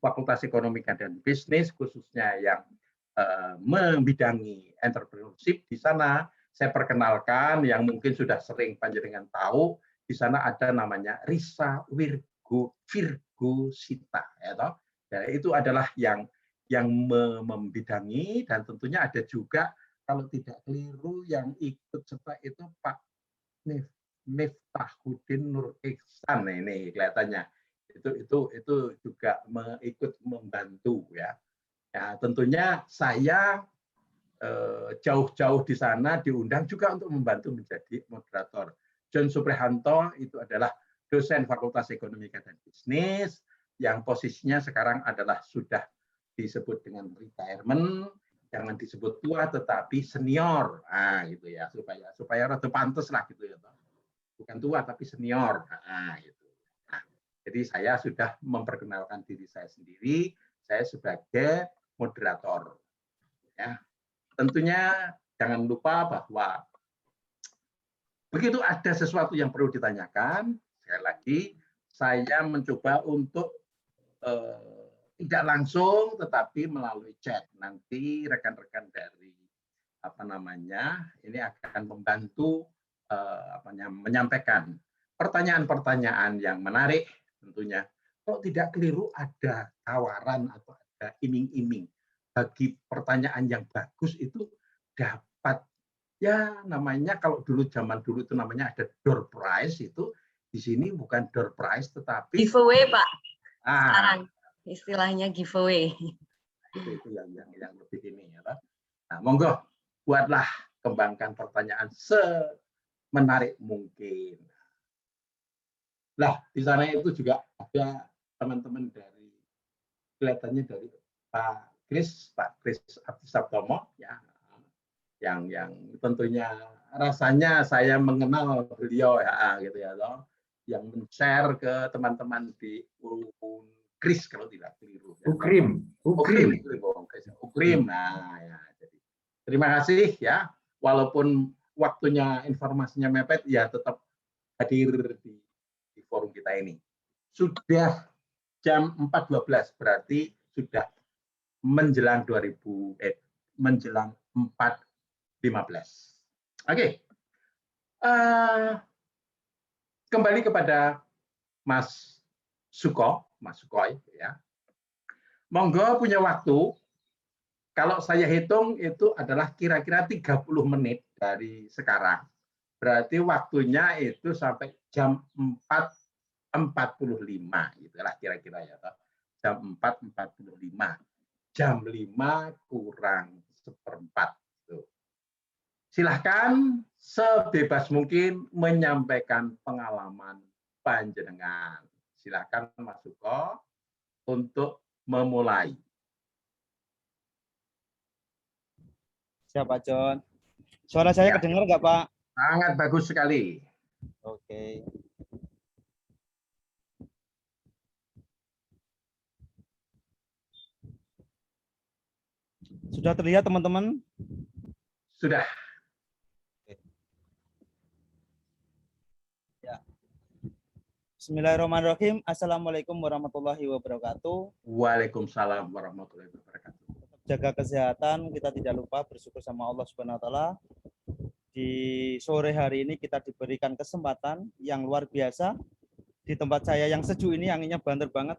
Fakultas Ekonomika dan Bisnis, khususnya yang membidangi entrepreneurship. Di sana saya perkenalkan yang mungkin sudah sering panjenengan tahu, di sana ada namanya Risa Virgosita, ya toh. Ya, itu adalah yang membidangi, dan tentunya ada juga kalau tidak keliru yang ikut serta itu Pak Miftahuddin Nur Ihsan, ini kelihatannya itu juga ikut membantu ya. Ya tentunya saya jauh-jauh di sana diundang juga untuk membantu menjadi moderator. John Suprihanto itu adalah dosen Fakultas Ekonomika dan Bisnis yang posisinya sekarang adalah sudah disebut dengan retirement, jangan disebut tua tetapi senior, gitu ya, supaya rada pantes lah gitu ya, bukan tua tapi senior, gitu. Nah, jadi saya sudah memperkenalkan diri saya sendiri, saya sebagai moderator. Ya, tentunya jangan lupa bahwa begitu ada sesuatu yang perlu ditanyakan, sekali lagi saya mencoba untuk tidak langsung tetapi melalui chat. Nanti rekan-rekan dari ini akan membantu menyampaikan pertanyaan-pertanyaan yang menarik tentunya. Kalau tidak keliru ada tawaran atau ada iming-iming bagi pertanyaan yang bagus itu dapat ya namanya, kalau zaman dulu itu namanya ada door prize, itu di sini bukan door prize tetapi giveaway, Pak. Sekarang istilahnya giveaway. Itu yang lebih ini ya. Nah, monggo buatlah, kembangkan pertanyaan semenarik mungkin. Nah, di sana itu juga ada teman-teman dari, kelihatannya dari Pak Kris Abdisabtomo ya, yang tentunya rasanya saya mengenal beliau ya gitu ya loh, yang men-share ke teman-teman di Kris kalau tidak keliru. Ya. Ukrim. Nah, ya. Jadi, terima kasih ya. Walaupun waktunya informasinya mepet, ya tetap hadir di forum kita ini. Sudah jam 4.12, berarti sudah menjelang 4.15. Oke. Kembali kepada Mas Sukoy ya. Monggo punya waktu, kalau saya hitung itu adalah kira-kira 30 menit dari sekarang. Berarti waktunya itu sampai jam 4.45 gitulah kira-kira ya. Jam 4.45. Jam 5 kurang seperempat. Silahkan sebebas mungkin menyampaikan pengalaman panjenengan. Silahkan Mas Suko untuk memulai. Siapa, John? Suara saya kedengar nggak, Pak? Sangat bagus sekali. Oke. Sudah terlihat, teman-teman? Sudah. Ya. Bismillahirrahmanirrahim. Assalamualaikum warahmatullahi wabarakatuh. Waalaikumsalam warahmatullahi wabarakatuh. Jaga kesehatan, kita tidak lupa bersyukur sama Allah Subhanahu wa taala. Di sore hari ini kita diberikan kesempatan yang luar biasa di tempat saya yang sejuk ini, anginnya banter banget.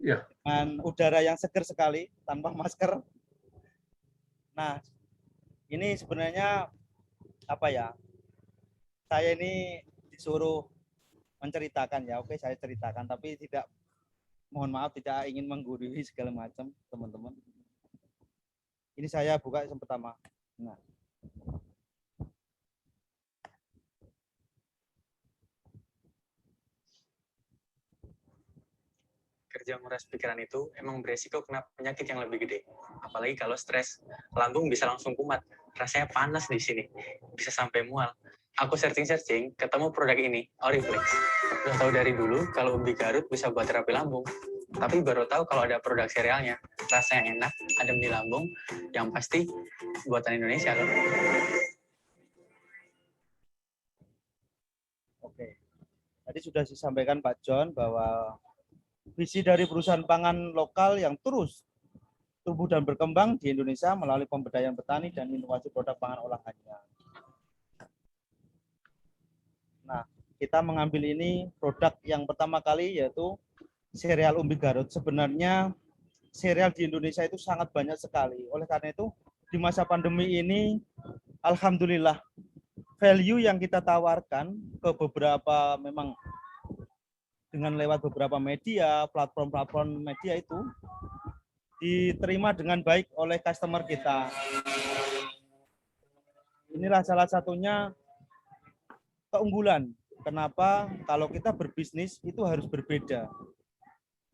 Ya. Dengan udara yang segar sekali tanpa masker. Nah, ini sebenarnya apa ya? Saya ini disuruh menceritakan ya. Oke, saya ceritakan, tapi tidak, mohon maaf, tidak ingin menggurui segala macam, teman-teman. Ini saya buka yang pertama. Nah. Kerja nguras pikiran itu emang beresiko kena penyakit yang lebih gede. Apalagi kalau stres, lambung bisa langsung kumat. Rasanya panas di sini, bisa sampai mual. Aku searching-searching, ketemu produk ini, Oriflex. Udah tahu dari dulu kalau ubi Garut bisa buat terapi lambung. Tapi baru tahu kalau ada produk serialnya. Rasanya enak, adem di lambung, yang pasti buatan Indonesia loh. Oke. Tadi sudah disampaikan Pak John bahwa visi dari perusahaan pangan lokal yang terus tumbuh dan berkembang di Indonesia melalui pemberdayaan petani dan inovasi produk pangan olahannya. Nah, kita mengambil ini produk yang pertama kali yaitu sereal umbi Garut. Sebenarnya sereal di Indonesia itu sangat banyak sekali. Oleh karena itu, di masa pandemi ini, alhamdulillah, value yang kita tawarkan ke beberapa, memang dengan lewat beberapa media, platform-platform media itu, diterima dengan baik oleh customer kita. Inilah salah satunya keunggulan. Kenapa kalau kita berbisnis itu harus berbeda.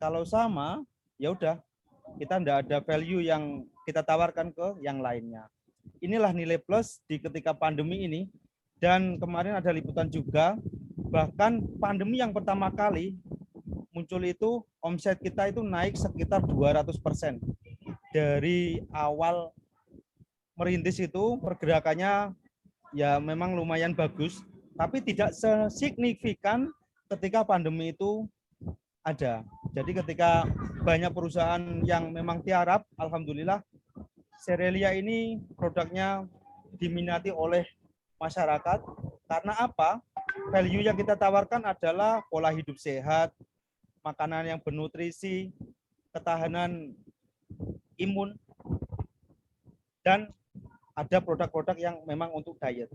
Kalau sama, ya udah, kita tidak ada value yang kita tawarkan ke yang lainnya. Inilah nilai plus di ketika pandemi ini. Dan kemarin ada liputan juga, bahkan pandemi yang pertama kali muncul itu, omset kita itu naik sekitar 200%. Dari awal merintis itu pergerakannya ya memang lumayan bagus, tapi tidak sesignifikan ketika pandemi itu ada. Jadi ketika banyak perusahaan yang memang tiarap, alhamdulillah Serelia ini produknya diminati oleh masyarakat. Karena apa? Value yang kita tawarkan adalah pola hidup sehat, makanan yang bernutrisi, ketahanan imun, dan ada produk-produk yang memang untuk diet.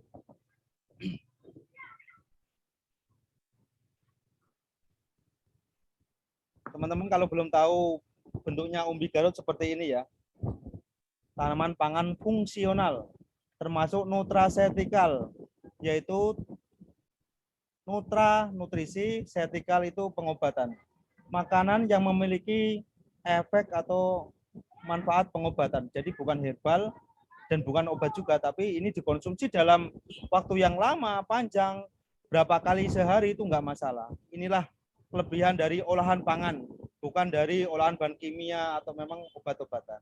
Teman-teman kalau belum tahu bentuknya umbi Garut seperti ini ya. Tanaman pangan fungsional, termasuk nutraceutical, yaitu nutrisi, ceutical itu pengobatan. Makanan yang memiliki efek atau manfaat pengobatan. Jadi bukan herbal dan bukan obat juga, tapi ini dikonsumsi dalam waktu yang lama, panjang, berapa kali sehari itu enggak masalah. Inilah kelebihan dari olahan pangan, bukan dari olahan bahan kimia atau memang obat-obatan.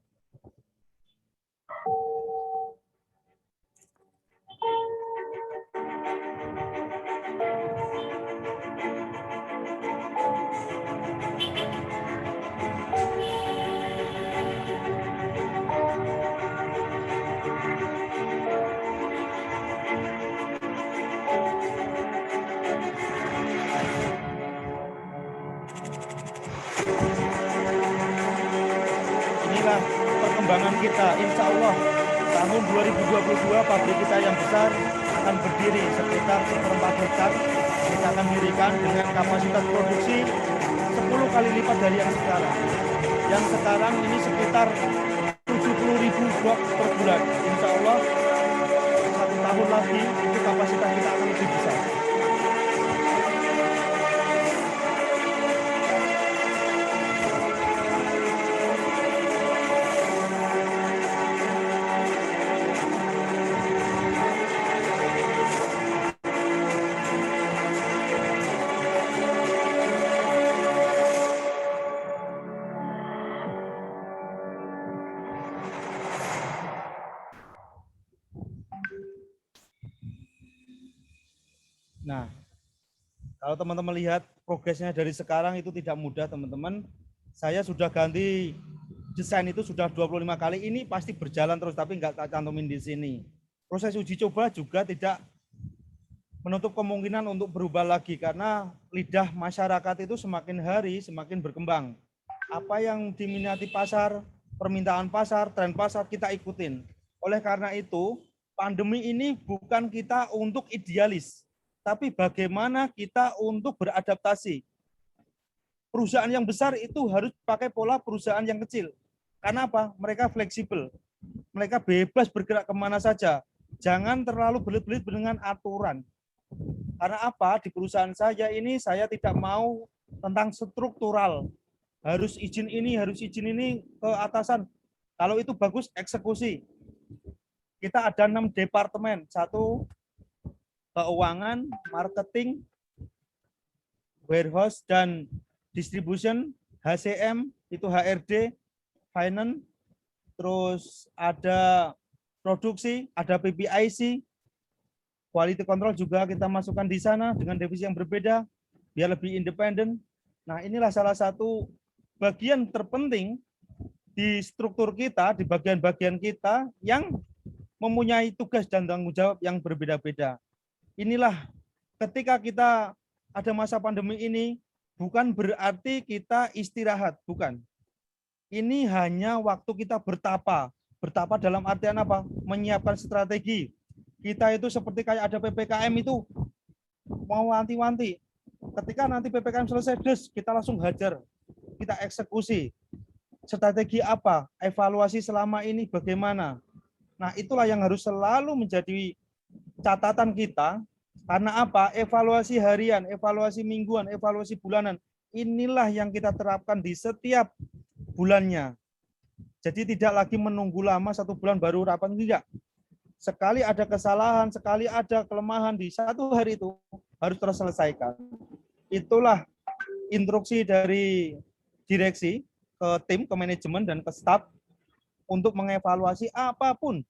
Inilah perkembangan kita, insya Allah tahun 2022 pabrik kita yang besar akan berdiri sekitar 1/4 hektar. Kita akan dirikan dengan kapasitas produksi 10 kali lipat dari yang sekarang. Yang sekarang ini sekitar 70.000 box per bulan. Insya Allah 1 tahun lagi itu kapasitas kita akan lebih besar. Nah, kalau teman-teman lihat progresnya dari sekarang itu tidak mudah, teman-teman. Saya sudah ganti desain itu sudah 25 kali. Ini pasti berjalan terus, tapi nggak cantumin di sini. Proses uji coba juga tidak menutup kemungkinan untuk berubah lagi, karena lidah masyarakat itu semakin hari semakin berkembang. Apa yang diminati pasar, permintaan pasar, tren pasar, kita ikutin. Oleh karena itu, pandemi ini bukan kita untuk idealis, tapi bagaimana kita untuk beradaptasi. Perusahaan yang besar itu harus pakai pola perusahaan yang kecil. Karena apa? Mereka fleksibel. Mereka bebas bergerak kemana saja. Jangan terlalu belit-belit dengan aturan. Karena apa? Di perusahaan saya ini, saya tidak mau tentang struktural. Harus izin ini ke atasan. Kalau itu bagus, eksekusi. Kita ada 6 departemen. 1 keuangan, marketing, warehouse, dan distribution, HCM, itu HRD, finance, terus ada produksi, ada PPIC, quality control juga kita masukkan di sana dengan divisi yang berbeda, biar lebih independen. Nah, inilah salah satu bagian terpenting di struktur kita, di bagian-bagian kita yang mempunyai tugas dan tanggung jawab yang berbeda-beda. Inilah ketika kita ada masa pandemi ini, bukan berarti kita istirahat, bukan. Ini hanya waktu kita bertapa. Bertapa dalam artian apa? Menyiapkan strategi. Kita itu seperti kayak ada PPKM itu, mau wanti-wanti. Ketika nanti PPKM selesai, kita langsung hajar, kita eksekusi. Strategi apa? Evaluasi selama ini bagaimana? Nah, itulah yang harus selalu menjadi catatan kita. Karena apa? Evaluasi harian, evaluasi mingguan, evaluasi bulanan. Inilah yang kita terapkan di setiap bulannya. Jadi tidak lagi menunggu lama 1 bulan baru rapat, tidak. Sekali ada kesalahan, sekali ada kelemahan di 1 hari itu harus terselesaikan. Itulah instruksi dari direksi ke tim, ke manajemen, dan ke staf untuk mengevaluasi apapun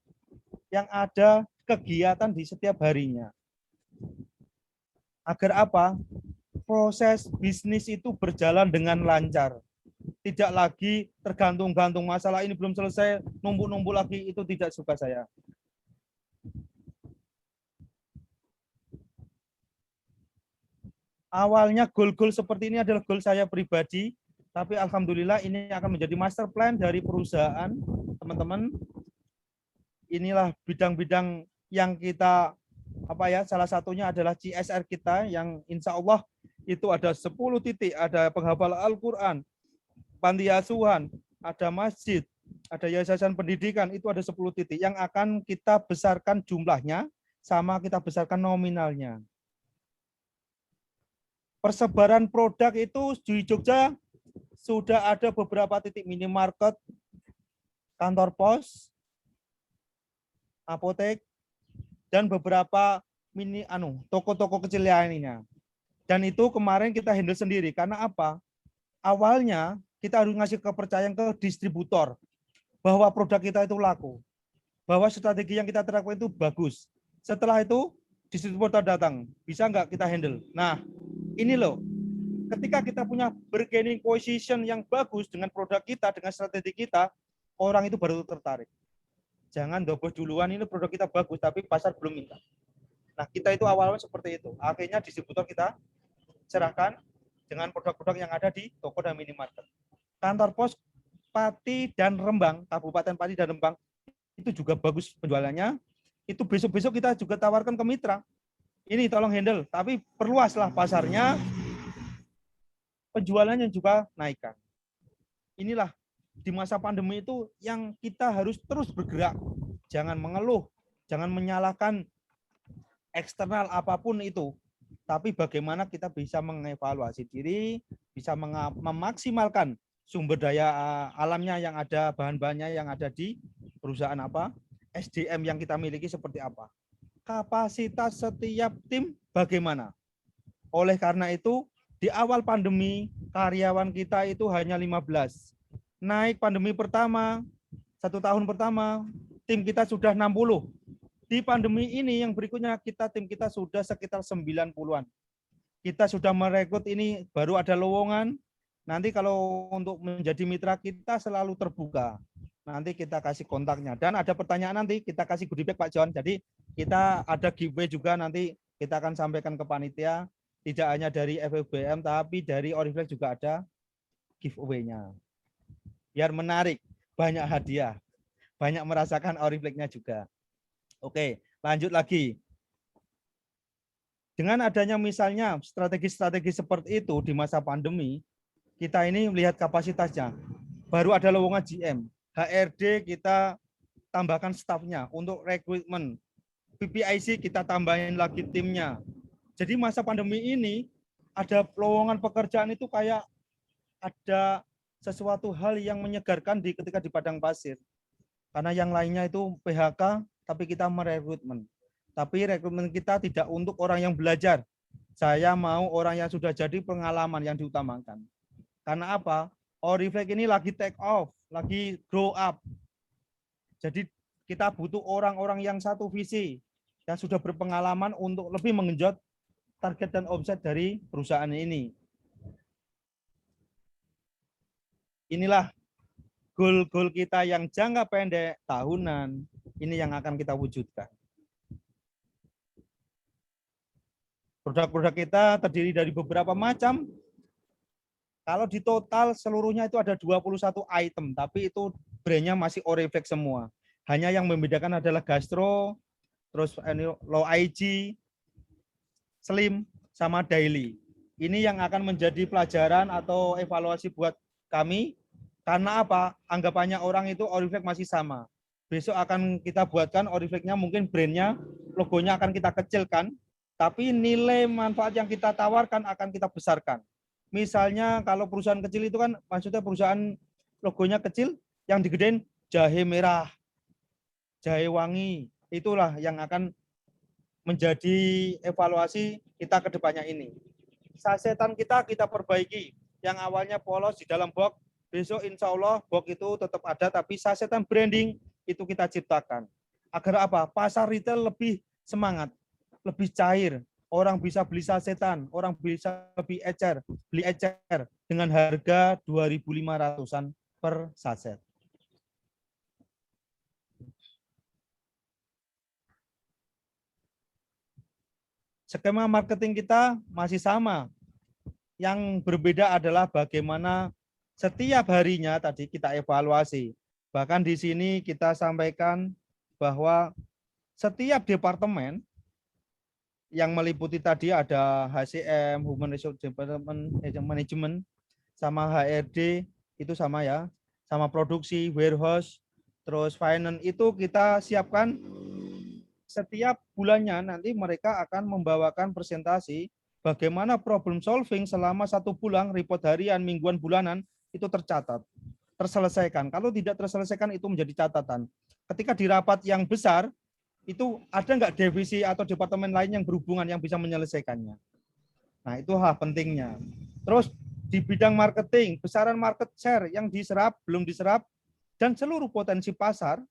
yang ada kegiatan di setiap harinya. Agar apa? Proses bisnis itu berjalan dengan lancar. Tidak lagi tergantung-gantung, masalah ini belum selesai, numpuk-numpuk lagi, itu tidak suka saya. Awalnya goal-goal seperti ini adalah goal saya pribadi, tapi alhamdulillah ini akan menjadi master plan dari perusahaan, teman-teman. Inilah bidang-bidang yang kita salah satunya adalah CSR kita yang insya Allah itu ada 10 titik, ada penghafal Al-Quran, panti asuhan, ada masjid, ada yayasan pendidikan, itu ada 10 titik yang akan kita besarkan jumlahnya sama kita besarkan nominalnya. Persebaran produk itu di Jogja sudah ada beberapa titik, minimarket, kantor pos, apotek, dan beberapa toko-toko kecil lainnya. Dan itu kemarin kita handle sendiri. Karena apa? Awalnya kita harus ngasih kepercayaan ke distributor bahwa produk kita itu laku, bahwa strategi yang kita terapkan itu bagus. Setelah itu distributor datang, bisa nggak kita handle? Nah, ini loh, ketika kita punya bargaining position yang bagus dengan produk kita, dengan strategi kita, orang itu baru tertarik. Jangan dobos duluan, ini produk kita bagus, tapi pasar belum minta. Nah, kita itu awalnya seperti itu. Akhirnya distributor kita serahkan dengan produk-produk yang ada di toko dan minimarket. Kantor pos Pati dan Rembang, Kabupaten Pati dan Rembang, itu juga bagus penjualannya. Itu besok-besok kita juga tawarkan ke mitra. Ini tolong handle, tapi perluaslah pasarnya, penjualannya juga naikkan. Inilah di masa pandemi itu yang kita harus terus bergerak. Jangan mengeluh, jangan menyalahkan eksternal apapun itu. Tapi bagaimana kita bisa mengevaluasi diri, bisa memaksimalkan sumber daya alamnya yang ada, bahan-bahannya yang ada di perusahaan apa, SDM yang kita miliki seperti apa. Kapasitas setiap tim bagaimana. Oleh karena itu, di awal pandemi, karyawan kita itu hanya 15. Naik pandemi pertama, 1 tahun pertama, tim kita sudah 60. Di pandemi ini yang berikutnya, tim kita sudah sekitar 90-an. Kita sudah merekrut ini, baru ada lowongan. Nanti kalau untuk menjadi mitra kita selalu terbuka. Nanti kita kasih kontaknya. Dan ada pertanyaan nanti, kita kasih goodie bag Pak John. Jadi kita ada giveaway juga nanti kita akan sampaikan ke panitia. Tidak hanya dari FEBM, tapi dari Oriflame juga ada giveaway-nya. Biar menarik, banyak hadiah. Banyak merasakan Oriflame-nya juga. Oke, lanjut lagi. Dengan adanya misalnya strategi-strategi seperti itu di masa pandemi, kita ini melihat kapasitasnya. Baru ada lowongan GM. HRD kita tambahkan stafnya untuk rekrutmen. PPIC kita tambahin lagi timnya. Jadi masa pandemi ini ada lowongan pekerjaan itu kayak ada sesuatu hal yang menyegarkan ketika di padang pasir. Karena yang lainnya itu PHK, tapi kita merekrutmen. Tapi rekrutmen kita tidak untuk orang yang belajar. Saya mau orang yang sudah jadi pengalaman yang diutamakan. Karena apa? Oriflame ini lagi take off, lagi grow up. Jadi kita butuh orang-orang yang satu visi, yang sudah berpengalaman untuk lebih mengenjot target dan omset dari perusahaan ini. Inilah goal-goal kita yang jangka pendek tahunan, ini yang akan kita wujudkan. Produk-produk kita terdiri dari beberapa macam. Kalau di total seluruhnya itu ada 21 item, tapi itu brandnya masih Oriflame semua. Hanya yang membedakan adalah Gastro, terus Low IG, Slim, sama Daily. Ini yang akan menjadi pelajaran atau evaluasi buat kami. Karena apa? Anggapannya orang itu Oriflame masih sama. Besok akan kita buatkan Oriflame-nya, mungkin brandnya, logonya akan kita kecilkan, tapi nilai manfaat yang kita tawarkan akan kita besarkan. Misalnya kalau perusahaan kecil itu kan maksudnya perusahaan logonya kecil, yang digedein jahe merah, jahe wangi, itulah yang akan menjadi evaluasi kita ke depannya ini. Sasetan kita perbaiki, yang awalnya polos di dalam box, besok insya Allah box itu tetap ada, tapi sasetan branding itu kita ciptakan. Agar apa? Pasar retail lebih semangat, lebih cair. Orang bisa beli sasetan, orang bisa beli ecer dengan harga 2.500-an per saset. Skema marketing kita masih sama. Yang berbeda adalah bagaimana setiap harinya tadi kita evaluasi. Bahkan di sini kita sampaikan bahwa setiap departemen yang meliputi tadi ada HCM, Human Resource Development Management, sama HRD, itu sama ya, sama produksi, warehouse, terus finance, itu kita siapkan setiap bulannya. Nanti mereka akan membawakan presentasi bagaimana problem solving selama 1 bulan, report harian, mingguan, bulanan, itu tercatat, terselesaikan. Kalau tidak terselesaikan itu menjadi catatan. Ketika di rapat yang besar, itu ada nggak divisi atau departemen lain yang berhubungan yang bisa menyelesaikannya. Nah, itu hal pentingnya. Terus di bidang marketing, besaran market share yang diserap, belum diserap, dan seluruh potensi pasar,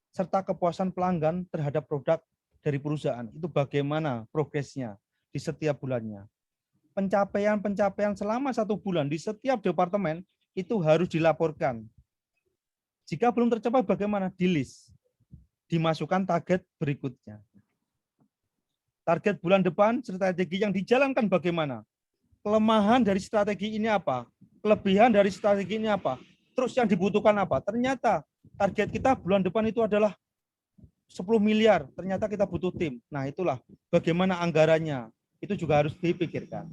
serta kepuasan pelanggan terhadap produk dari perusahaan. Itu bagaimana progresnya di setiap bulannya. Pencapaian-pencapaian selama 1 bulan di setiap departemen itu harus dilaporkan. Jika belum tercapai bagaimana? Di list. Dimasukkan target berikutnya. Target bulan depan, strategi yang dijalankan bagaimana? Kelemahan dari strategi ini apa? Kelebihan dari strategi ini apa? Terus yang dibutuhkan apa? Ternyata target kita bulan depan itu adalah 10 miliar. Ternyata kita butuh tim. Nah, itulah bagaimana anggarannya. Itu juga harus dipikirkan.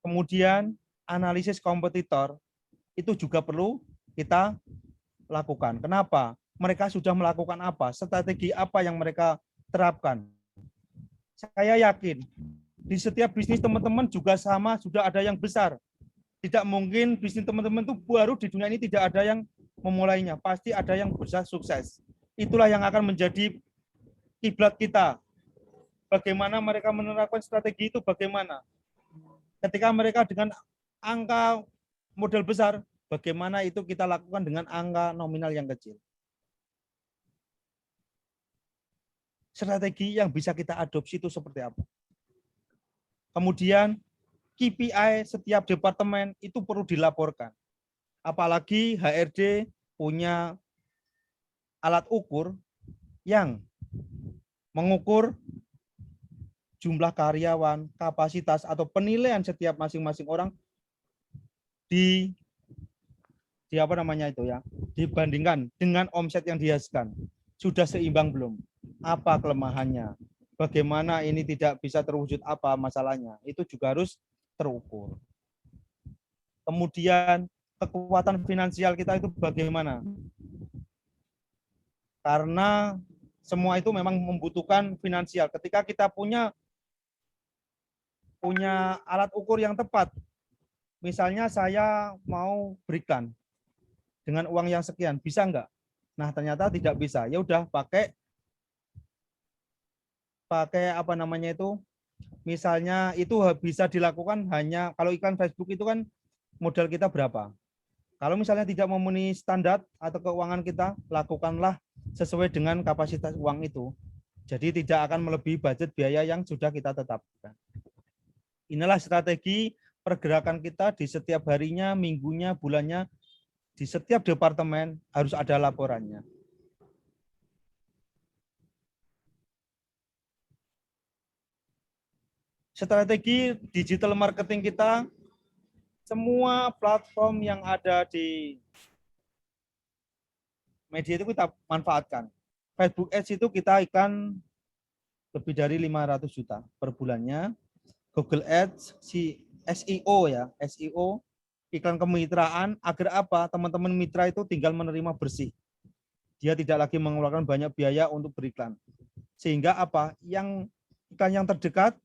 Kemudian analisis kompetitor itu juga perlu kita lakukan. Kenapa? Mereka sudah melakukan apa? Strategi apa yang mereka terapkan? Saya yakin di setiap bisnis teman-teman juga sama, sudah ada yang besar. Tidak mungkin bisnis teman-teman itu baru di dunia ini tidak ada yang memulainya. Pasti ada yang besar sukses. Itulah yang akan menjadi kiblat kita. Bagaimana mereka menerapkan strategi itu, bagaimana? Ketika mereka dengan angka modal besar, bagaimana itu kita lakukan dengan angka nominal yang kecil. Strategi yang bisa kita adopsi itu seperti apa. Kemudian KPI setiap departemen itu perlu dilaporkan. Apalagi HRD punya alat ukur yang mengukur jumlah karyawan, kapasitas atau penilaian setiap masing-masing orang di apa namanya itu ya, dibandingkan dengan omset yang dihasilkan. Sudah seimbang belum? Apa kelemahannya? Bagaimana ini tidak bisa terwujud, apa masalahnya? Itu juga harus terukur. Kemudian kekuatan finansial kita itu bagaimana? Karena semua itu memang membutuhkan finansial. Ketika kita punya alat ukur yang tepat, misalnya saya mau berikan dengan uang yang sekian, bisa enggak? Nah, ternyata tidak bisa. Ya udah pakai apa namanya itu? Misalnya itu bisa dilakukan hanya kalau iklan Facebook itu kan modal kita berapa? Kalau misalnya tidak memenuhi standar atau keuangan kita, lakukanlah sesuai dengan kapasitas uang itu. Jadi tidak akan melebihi budget biaya yang sudah kita tetapkan. Inilah strategi pergerakan kita di setiap harinya, minggunya, bulannya, di setiap departemen harus ada laporannya. Strategi digital marketing kita, semua platform yang ada di media itu kita manfaatkan. Facebook Ads itu kita iklan lebih dari 500 juta per bulannya. Google Ads, SEO ya, SEO, iklan kemitraan, agar apa? Teman-teman mitra itu tinggal menerima bersih. Dia tidak lagi mengeluarkan banyak biaya untuk beriklan. Sehingga apa? Yang iklan yang terdekat,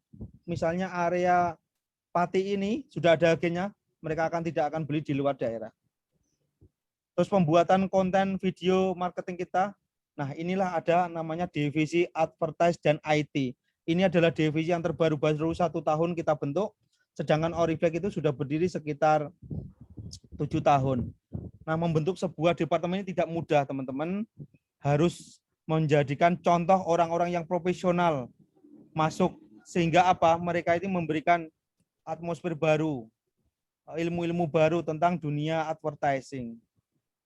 misalnya area Pati ini sudah ada agennya, mereka tidak akan beli di luar daerah. Terus pembuatan konten video marketing kita, nah inilah ada namanya divisi advertise dan IT. Ini adalah divisi yang terbaru-baru 1 tahun kita bentuk, sedangkan Oriflame itu sudah berdiri sekitar 7 tahun. Nah, membentuk sebuah departemen ini tidak mudah, teman-teman. Harus menjadikan contoh orang-orang yang profesional masuk, sehingga apa? Mereka ini memberikan atmosfer baru, ilmu-ilmu baru tentang dunia advertising.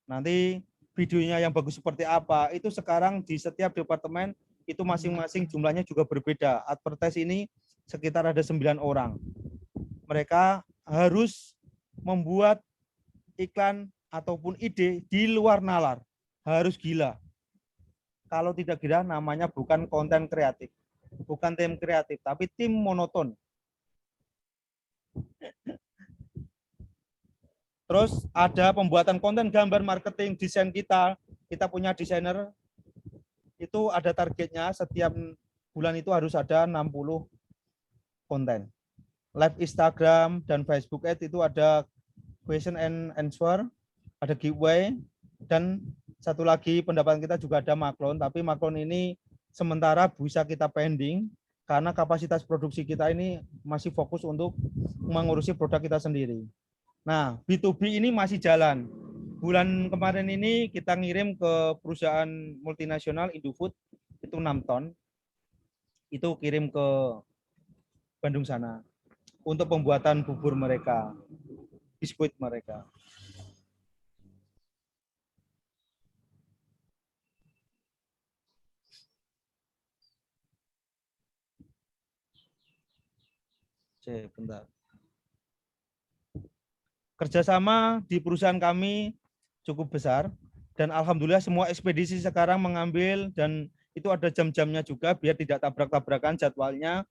Nanti videonya yang bagus seperti apa, itu sekarang di setiap departemen itu masing-masing jumlahnya juga berbeda. Advertise ini sekitar ada 9 orang. Mereka harus membuat iklan ataupun ide di luar nalar. Harus gila. Kalau tidak gila namanya bukan konten kreatif. Bukan tim kreatif, tapi tim monoton. Terus ada pembuatan konten gambar marketing, desain kita punya desainer, itu ada targetnya setiap bulan itu harus ada 60 konten. Live Instagram dan Facebook Ads itu ada question and answer, ada giveaway, dan satu lagi pendapatan kita juga ada maklon, tapi maklon ini sementara bisa kita pending karena kapasitas produksi kita ini masih fokus untuk mengurusi produk kita sendiri. Nah, B2B ini masih jalan. Bulan kemarin ini kita ngirim ke perusahaan multinasional Indofood, itu 6 ton. Itu kirim ke Bandung sana untuk pembuatan bubur mereka, biskuit mereka. Bentar. Kerjasama di perusahaan kami cukup besar dan alhamdulillah semua ekspedisi sekarang mengambil, dan itu ada jam-jamnya juga biar tidak tabrak-tabrakan jadwalnya.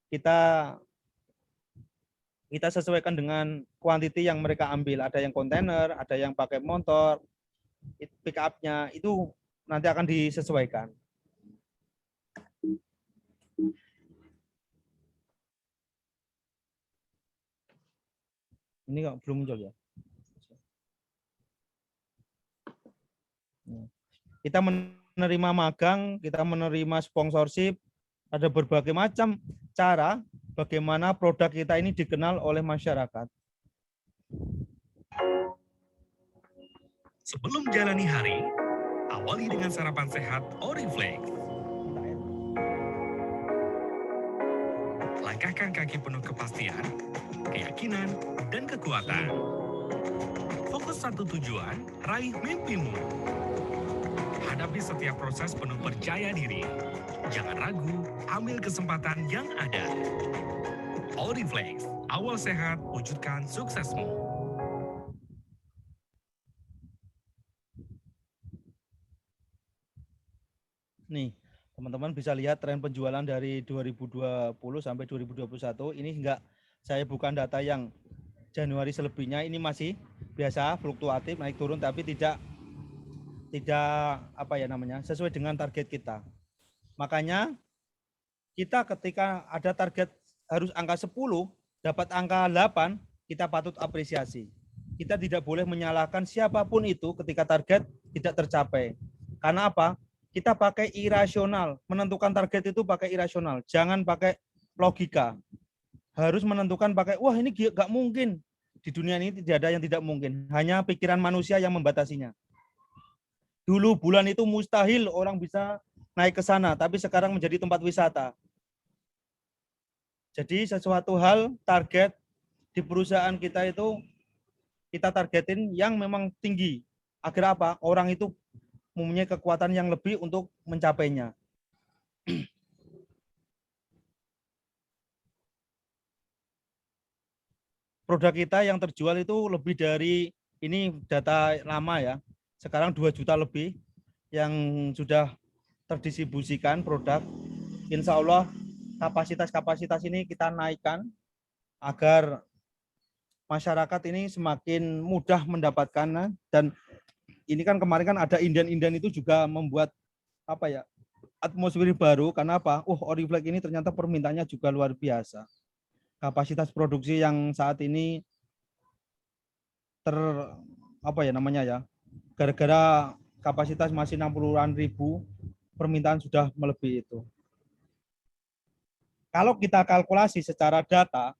Kita sesuaikan dengan kuantiti yang mereka ambil. Ada yang kontainer, ada yang pakai motor, pick up-nya itu nanti akan disesuaikan. Ini kok belum muncul ya? Kita menerima magang, kita menerima sponsorship, ada berbagai macam cara bagaimana produk kita ini dikenal oleh masyarakat. Sebelum jalani hari, awali dengan sarapan sehat Oriflame. Langkahkan kaki penuh kepastian, keyakinan, dan kekuatan. Fokus satu tujuan, raih mimpimu. Hadapi setiap proses penuh percaya diri. Jangan ragu, ambil kesempatan yang ada. Oriflame, awal sehat, wujudkan suksesmu. Nih, teman-teman bisa lihat tren penjualan dari 2020 sampai 2021. Ini enggak, saya bukan data yang Januari selebihnya, ini masih biasa fluktuatif naik turun, tapi tidak apa ya namanya, sesuai dengan target kita. Makanya kita ketika ada target harus angka 10, dapat angka 8, kita patut apresiasi. Kita tidak boleh menyalahkan siapapun itu ketika target tidak tercapai. Karena apa? Kita pakai irasional, menentukan target itu pakai irasional, jangan pakai logika. Harus menentukan pakai, wah ini nggak mungkin. Di dunia ini tidak ada yang tidak mungkin, hanya pikiran manusia yang membatasinya. Dulu bulan itu mustahil orang bisa naik ke sana, tapi sekarang menjadi tempat wisata. Jadi sesuatu hal target di perusahaan kita itu kita targetin yang memang tinggi. Agar apa? Orang itu mempunyai kekuatan yang lebih untuk mencapainya. Produk kita yang terjual itu lebih dari, ini data lama ya, sekarang 2 juta lebih yang sudah terdistribusikan produk. Insya Allah kapasitas ini kita naikkan agar masyarakat ini semakin mudah mendapatkan. Dan ini kan kemarin kan ada Indian itu juga membuat apa ya, atmosfer baru. Karena apa? Oriflame ini ternyata permintaannya juga luar biasa. Kapasitas produksi yang saat ini gara-gara kapasitas masih 60-an ribu, permintaan sudah melebihi itu. Kalau kita kalkulasi secara data,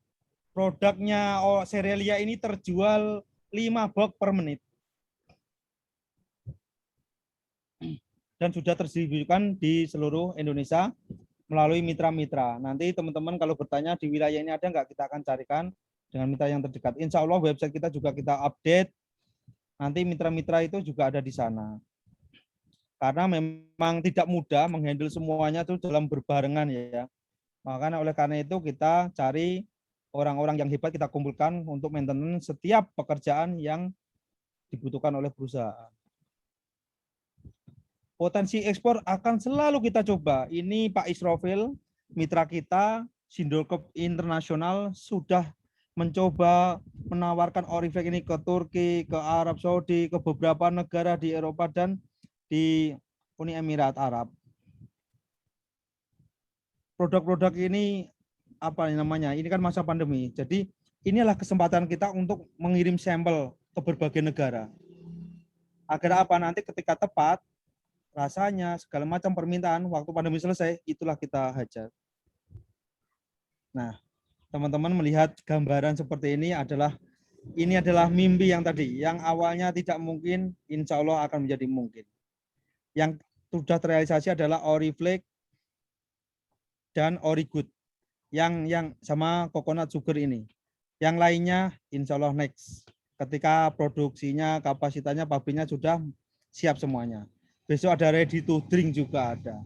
produknya Cerelia ini terjual 5 box per menit. Dan sudah terdistribusikan di seluruh Indonesia melalui mitra-mitra. Nanti teman-teman kalau bertanya di wilayah ini ada nggak, kita akan carikan dengan mitra yang terdekat. Insya Allah website kita juga kita update. Nanti mitra-mitra itu juga ada di sana. Karena memang tidak mudah menghandle semuanya itu dalam berbarengan ya. Makanya oleh karena itu kita cari orang-orang yang hebat, kita kumpulkan untuk maintenance setiap pekerjaan yang dibutuhkan oleh perusahaan. Potensi ekspor akan selalu kita coba. Ini Pak Israfil, mitra kita, Sindorkop Internasional sudah mencoba menawarkan Oriflame ini ke Turki, ke Arab Saudi, ke beberapa negara di Eropa dan di Uni Emirat Arab. Produk-produk ini apa namanya? Ini kan masa pandemi. Jadi inilah kesempatan kita untuk mengirim sampel ke berbagai negara. Agar apa? Nanti ketika tepat rasanya segala macam permintaan waktu pandemi selesai, itulah kita hajar. Nah, teman-teman melihat gambaran seperti ini adalah mimpi yang tadi, yang awalnya tidak mungkin, insya Allah akan menjadi mungkin. Yang sudah terrealisasi adalah Oriflame dan Origood, yang sama coconut sugar ini. Yang lainnya insya Allah next. Ketika produksinya, kapasitasnya, pabriknya sudah siap semuanya. Besok ada ready to drink juga ada.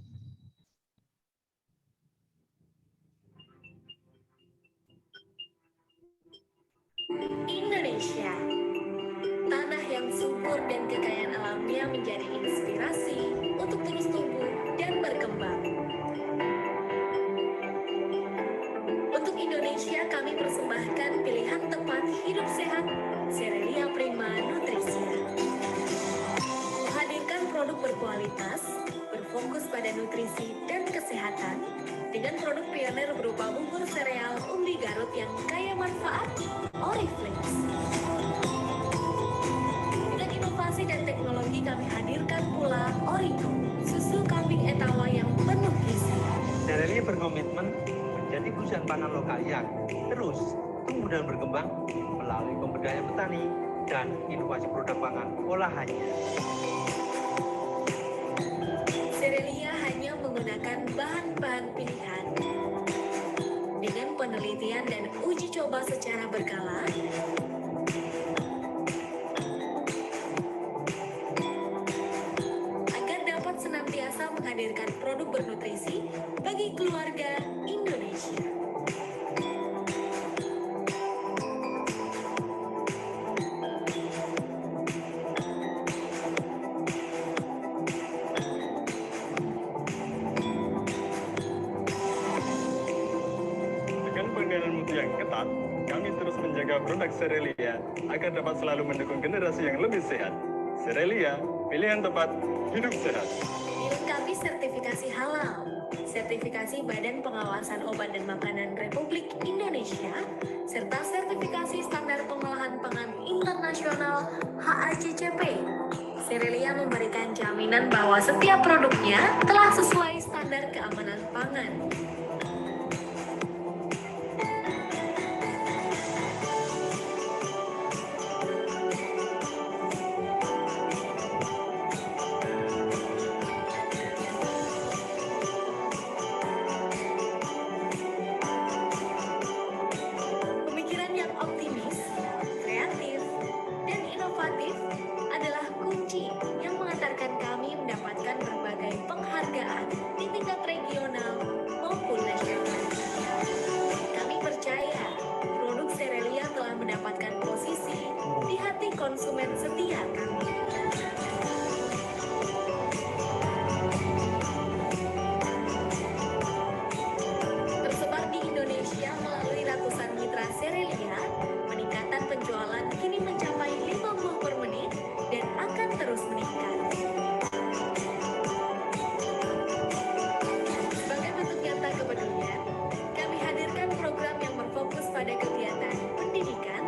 Indonesia, tanah yang subur dan kekayaan alamnya menjadi inspirasi untuk terus tumbuh dan berkembang. Untuk Indonesia, kami persembahkan pilihan tepat hidup sehat Cerelia Prima Nutrisia. Menghadirkan produk berkualitas, berfokus pada nutrisi dan kesehatan, dengan produk pionir berupa bubur sereal umbi Garut yang kaya manfaat, Oriflame. Dengan inovasi dan teknologi kami hadirkan pula Origo, susu kambing etawa yang penuh gizi. Cerelia berkomitmen menjadi perusahaan pangan lokal yang terus tumbuh dan berkembang melalui pemberdayaan petani dan inovasi produk pangan olahannya. Cerelia hanya menggunakan bahan-bahan pilihan. Dengan penelitian dan uji coba secara berkala, agar dapat senantiasa menghadirkan produk bernutrisi bagi keluarga Indonesia. Yang ketat, kami terus menjaga produk Cerelia agar dapat selalu mendukung generasi yang lebih sehat. Cerelia, pilihan tepat, hidup sehat. Dilengkapi sertifikasi halal, sertifikasi Badan Pengawasan Obat dan Makanan Republik Indonesia, serta sertifikasi standar pengolahan pangan internasional HACCP. Cerelia memberikan jaminan bahwa setiap produknya telah sesuai standar keamanan pangan. konsumen setia kami. Tersebar di Indonesia melalui ratusan mitra Serelia, peningkatan penjualan kini mencapai 5 buah per menit dan akan terus meningkat. Sebagai bentuk nyata kepedulian, kami hadirkan program yang berfokus pada kegiatan pendidikan,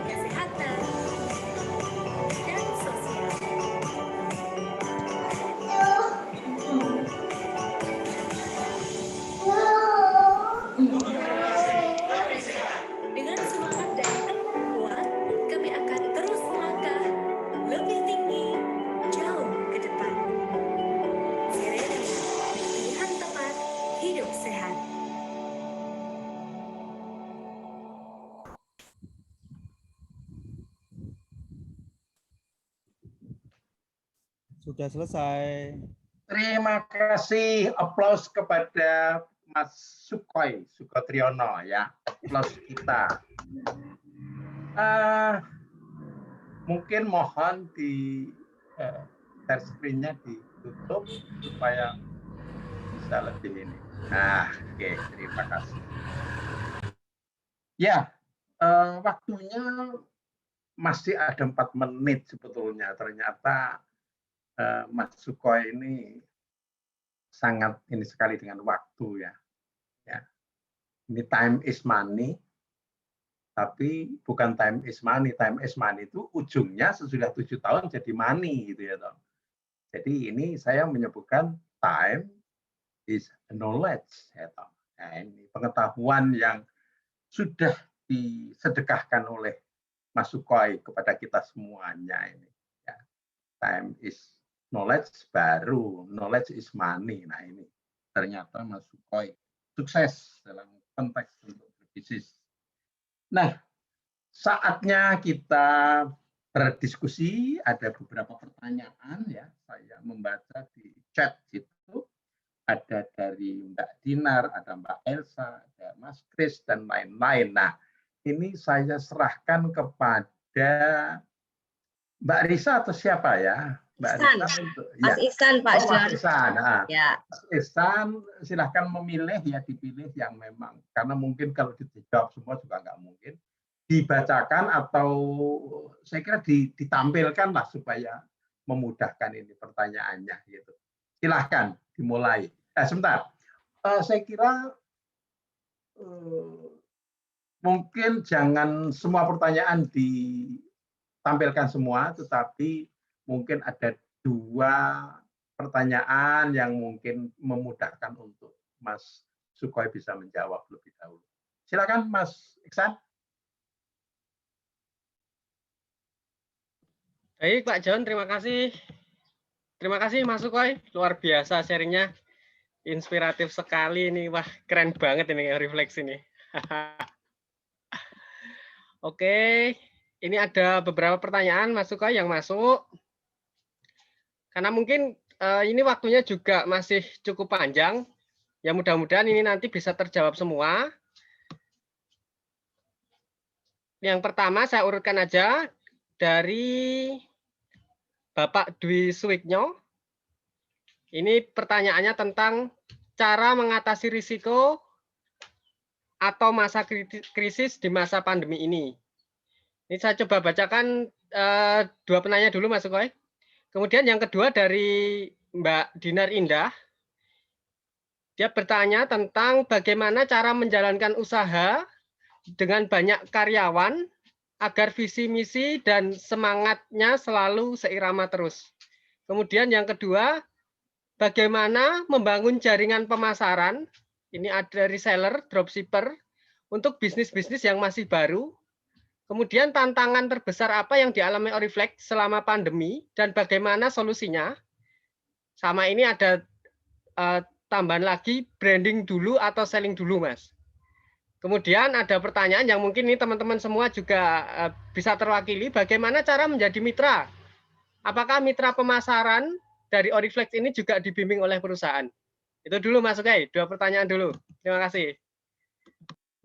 kesehatan, dan sosial. Dengan semangat dan tekad kuat, kami akan terus melangkah lebih tinggi, jauh ke depan. Serelia, pilihan tepat, hidup sehat. Sudah selesai. Terima kasih, aplaus kepada Mas Sukotriono ya, aplaus kita. Mungkin mohon di share screen-nya ditutup supaya bisa lebih ini. Nah, oke, terima kasih. Ya, waktunya masih ada 4 menit sebetulnya. Ternyata Mas Sukoi ini sangat ini sekali dengan waktu ya. Ini time is money, tapi bukan time is money. Time is money itu ujungnya sesudah 7 tahun jadi money gitu ya toh. Jadi ini saya menyebutkan time is knowledge ya toh. Nah, ini pengetahuan yang sudah disedekahkan oleh Mas Sukoi kepada kita semuanya ini. Ya. Time is knowledge, baru knowledge is money. Nah ini ternyata Mas Sukoi sukses dalam konteks untuk berbisnis. Nah, saatnya kita berdiskusi. Ada beberapa pertanyaan ya. Saya membaca di chat itu. Ada dari Mbak Dinar, ada Mbak Elsa, ada Mas Kris dan lain-lain. Nah, ini saya serahkan kepada Mbak Risa atau siapa ya? Mbak Ihsan. Risa untuk Mas Ihsan, Pak Mas John. Ihsan. Nah, Ya. Mas Ihsan, silahkan memilih ya, dipilih yang memang, karena mungkin kalau dijawab semua juga nggak mungkin. Dibacakan atau saya kira ditampilkan lah supaya memudahkan ini pertanyaannya gitu. Silahkan dimulai. Sebentar, saya kira mungkin jangan semua pertanyaan ditampilkan semua, tetapi mungkin ada 2 pertanyaan yang mungkin memudahkan untuk Mas Sukoi bisa menjawab lebih dahulu. Silakan Mas Ihsan. Baik Pak John, terima kasih. Terima kasih Mas Sukoi, luar biasa sharingnya. Inspiratif sekali ini, wah keren banget ini refleksi ini. Oke, ini ada beberapa pertanyaan Mas Sukoi yang masuk. Karena mungkin ini waktunya juga masih cukup panjang. Ya mudah-mudahan ini nanti bisa terjawab semua. Yang pertama saya urutkan aja dari Bapak Dwi Suwiknyo. Ini pertanyaannya tentang cara mengatasi risiko atau masa krisis di masa pandemi ini. Ini saya coba bacakan 2 penanya dulu Mas Sukoi. Kemudian yang kedua dari Mbak Dinar Indah. Dia bertanya tentang bagaimana cara menjalankan usaha dengan banyak karyawan agar visi misi dan semangatnya selalu seirama terus. Kemudian yang kedua, bagaimana membangun jaringan pemasaran, ini ada reseller, dropshipper, untuk bisnis-bisnis yang masih baru. Kemudian tantangan terbesar apa yang dialami Oriflame selama pandemi dan bagaimana solusinya. Sama ini ada tambahan lagi, branding dulu atau selling dulu, Mas. Kemudian ada pertanyaan yang mungkin ini teman-teman semua juga bisa terwakili, bagaimana cara menjadi mitra? Apakah mitra pemasaran dari Oriflame ini juga dibimbing oleh perusahaan? Itu dulu Mas Sukoi, 2 pertanyaan dulu. Terima kasih.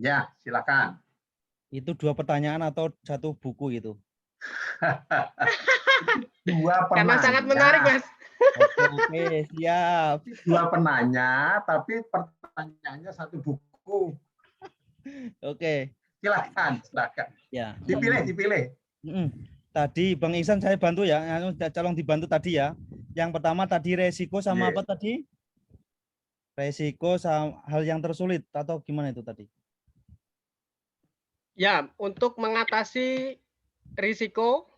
Ya, silakan. Itu 2 pertanyaan atau 1 buku itu? Dua Karena sangat menarik, penanya. Mas. Oke, siap. Dua penanya, tapi pertanyaannya 1 buku. Oke. Silakan. Ya. Dipilih. Tadi Bang Ihsan saya bantu ya, tolong dibantu tadi ya. Yang pertama tadi resiko sama apa tadi? Resiko sama hal yang tersulit atau gimana itu tadi? Ya, untuk mengatasi risiko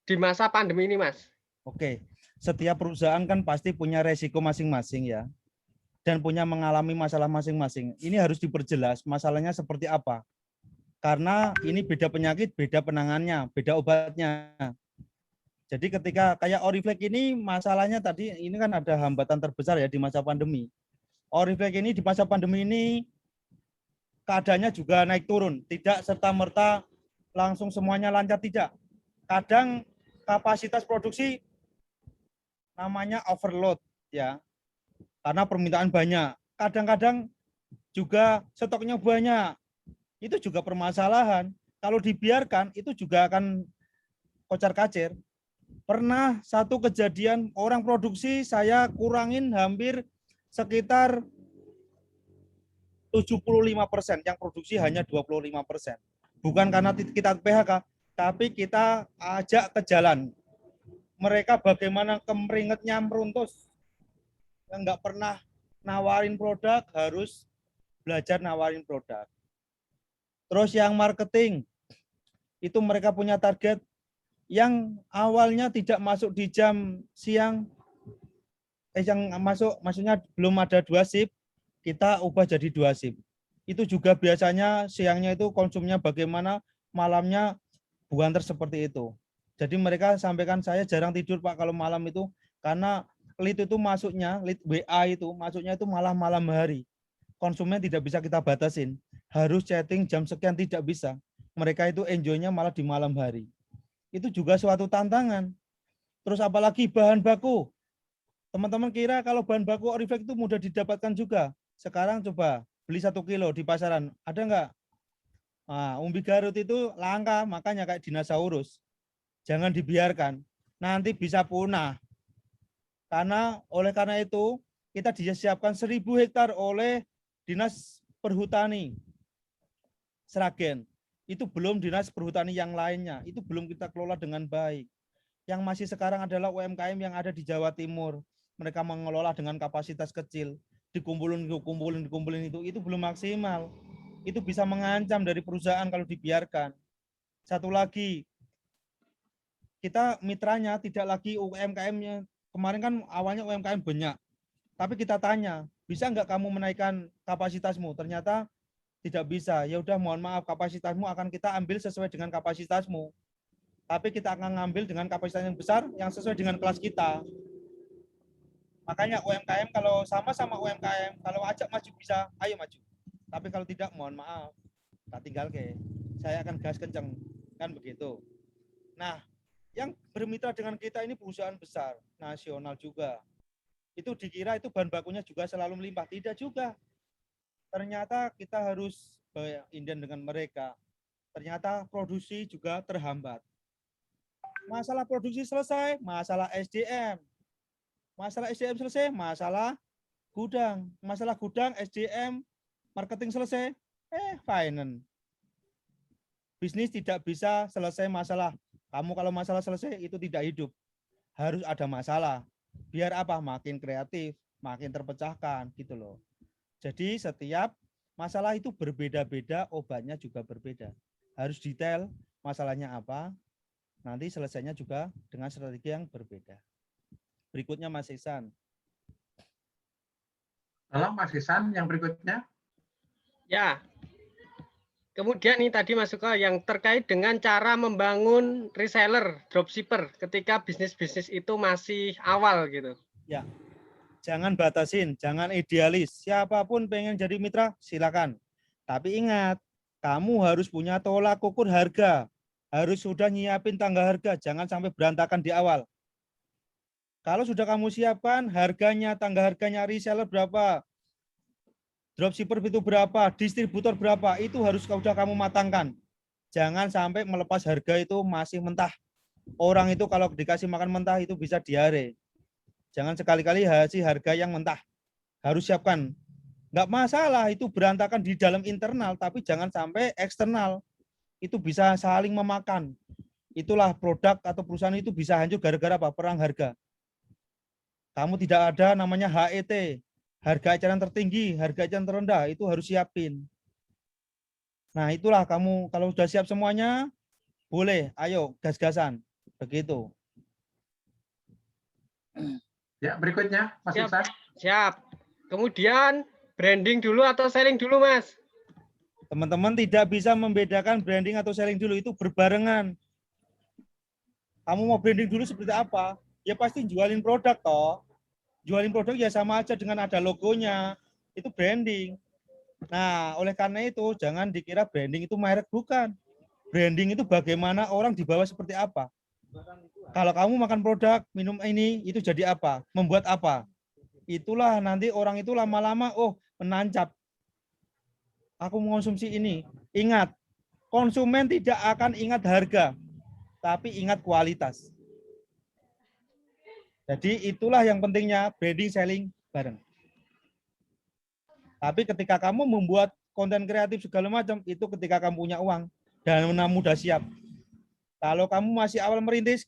di masa pandemi ini, Mas. Oke, setiap perusahaan kan pasti punya resiko masing-masing ya. Dan punya mengalami masalah masing-masing. Ini harus diperjelas masalahnya seperti apa. Karena ini beda penyakit, beda penangannya, beda obatnya. Jadi ketika kayak Oriflek ini masalahnya tadi ini kan ada hambatan terbesar ya di masa pandemi. Oriflek ini di masa pandemi ini keadaannya juga naik turun, tidak serta-merta langsung semuanya lancar, tidak. Kadang kapasitas produksi namanya overload ya. Karena permintaan banyak. Kadang-kadang juga stoknya banyak. Itu juga permasalahan. Kalau dibiarkan itu juga akan kocar-kacir. Pernah satu kejadian orang produksi saya kurangin hampir sekitar 75%, yang produksi hanya 25%. Bukan karena kita PHK, tapi kita ajak ke jalan. Mereka bagaimana kemeringetnya meruntus. Yang nggak pernah nawarin produk, harus belajar nawarin produk. Terus yang marketing, itu mereka punya target yang awalnya tidak masuk di jam siang, yang masuk maksudnya belum ada 2 shift, kita ubah jadi 2 shift. Itu juga biasanya siangnya itu konsumnya bagaimana, malamnya buanter seperti itu. Jadi mereka sampaikan saya jarang tidur Pak kalau malam itu, karena lead itu masuknya, lead WA itu masuknya itu malah malam hari. Konsumen tidak bisa kita batasin, harus chatting jam sekian, tidak bisa. Mereka itu enjoy-nya malah di malam hari. Itu juga suatu tantangan. Terus apalagi bahan baku. Teman-teman kira kalau bahan baku Oriflek itu mudah didapatkan juga. Sekarang coba beli 1 kilo di pasaran, ada nggak? Nah, umbi Garut itu langka, makanya kayak dinosaurus. Jangan dibiarkan, nanti bisa punah. Oleh karena itu, kita disiapkan 1.000 hektar oleh Dinas Perhutani Sragen. Itu belum dinas perhutani yang lainnya, itu belum kita kelola dengan baik. Yang masih sekarang adalah UMKM yang ada di Jawa Timur. Mereka mengelola dengan kapasitas kecil, dikumpulin itu belum maksimal. Itu bisa mengancam dari perusahaan kalau dibiarkan. Satu lagi, kita mitranya tidak lagi UMKM-nya. Kemarin kan awalnya UMKM banyak, tapi kita tanya, bisa nggak kamu menaikkan kapasitasmu? Ternyata tidak bisa. Ya udah, mohon maaf, kapasitasmu akan kita ambil sesuai dengan kapasitasmu. Tapi kita akan ngambil dengan kapasitas yang besar yang sesuai dengan kelas kita. Makanya UMKM kalau sama-sama UMKM, kalau ajak maju bisa, ayo maju. Tapi kalau tidak, mohon maaf, tak tinggal ke. Saya akan gas kenceng, kan begitu. Nah, yang bermitra dengan kita ini perusahaan besar, nasional juga. Itu dikira itu bahan bakunya juga selalu melimpah, tidak juga. Ternyata kita harus inden dengan mereka. Ternyata produksi juga terhambat. Masalah produksi selesai, masalah SDM. Masalah SDM selesai, masalah gudang. Masalah gudang, SDM, marketing selesai, finance. Bisnis tidak bisa selesai masalah. Kamu kalau masalah selesai, itu tidak hidup. Harus ada masalah. Biar apa? Makin kreatif, makin terpecahkan, gitu loh. Jadi setiap masalah itu berbeda-beda, obatnya juga berbeda. Harus detail masalahnya apa, nanti selesainya juga dengan strategi yang berbeda. Berikutnya Mas Ihsan. Tolong Mas Ihsan yang berikutnya. Ya. Kemudian nih tadi masuk ke yang terkait dengan cara membangun reseller, dropshipper ketika bisnis-bisnis itu masih awal gitu. Ya. Jangan batasin, jangan idealis. Siapapun pengen jadi mitra, silakan. Tapi ingat, kamu harus punya tolak ukur harga. Harus sudah nyiapin tangga harga, jangan sampai berantakan di awal. Kalau sudah kamu siapkan harganya, tangga harganya reseller berapa, dropshipper itu berapa, distributor berapa, itu harus sudah kamu matangkan. Jangan sampai melepas harga itu masih mentah. Orang itu kalau dikasih makan mentah itu bisa diare. Jangan sekali-kali kasih harga yang mentah. Harus siapkan. Nggak masalah itu berantakan di dalam internal, tapi jangan sampai eksternal. Itu bisa saling memakan. Itulah produk atau perusahaan itu bisa hancur gara-gara apa? Perang harga. Kamu tidak ada namanya HET, harga eceran tertinggi, harga eceran terendah, itu harus siapin. Nah itulah kamu, kalau sudah siap semuanya, boleh, ayo gas-gasan. Begitu. Ya, berikutnya, Mas Iksan. Siap. Kemudian branding dulu atau selling dulu, Mas? Teman-teman tidak bisa membedakan branding atau selling dulu, itu berbarengan. Kamu mau branding dulu seperti apa? Ya pasti jualin produk toh. Jualin produk ya sama aja dengan ada logonya. Itu branding. Nah, oleh karena itu jangan dikira branding itu merek, bukan. Branding itu bagaimana orang dibawa seperti apa. Kalau kamu makan produk, minum ini, itu jadi apa? Membuat apa? Itulah nanti orang itu lama-lama, oh menancap. Aku mengonsumsi ini. Ingat, konsumen tidak akan ingat harga, tapi ingat kualitas. Jadi itulah yang pentingnya branding selling bareng. Tapi ketika kamu membuat konten kreatif segala macam, itu ketika kamu punya uang dan mudah siap. Kalau kamu masih awal merintis,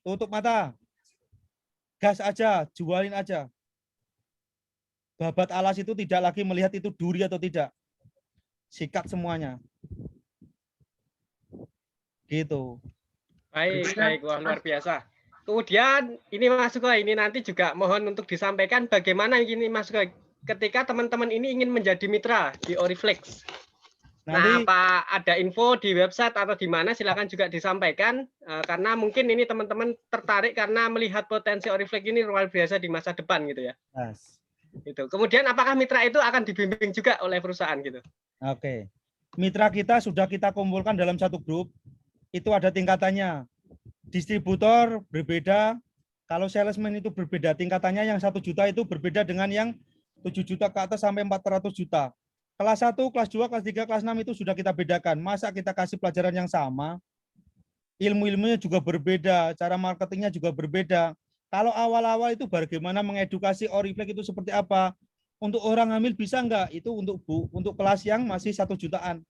tutup mata. Gas aja, jualin aja. Babat alas itu tidak lagi melihat itu duri atau tidak. Sikat semuanya. Gitu. Baik, baik. Wah, luar biasa. Kemudian ini Mas Sugoi, ini nanti juga mohon untuk disampaikan bagaimana ini Mas Sugoi, ketika teman-teman ini ingin menjadi mitra di Oriflame. Nah, apa ada info di website atau di mana silakan juga disampaikan karena mungkin ini teman-teman tertarik karena melihat potensi Oriflame ini luar biasa di masa depan gitu ya. Yes. Itu. Kemudian apakah mitra itu akan dibimbing juga oleh perusahaan gitu? Oke. Mitra kita sudah kita kumpulkan dalam satu grup. Itu ada tingkatannya. Distributor berbeda. Kalau salesman itu berbeda tingkatannya, yang 1 juta itu berbeda dengan yang 7 juta ke atas sampai 400 juta. Kelas 1, kelas 2, kelas 3, kelas 6 itu sudah kita bedakan. Masa kita kasih pelajaran yang sama? Ilmu-ilmunya juga berbeda, cara marketingnya juga berbeda. Kalau awal-awal itu bagaimana mengedukasi Oriflame itu seperti apa? Untuk orang hamil bisa enggak? Itu untuk kelas yang masih 1 jutaan.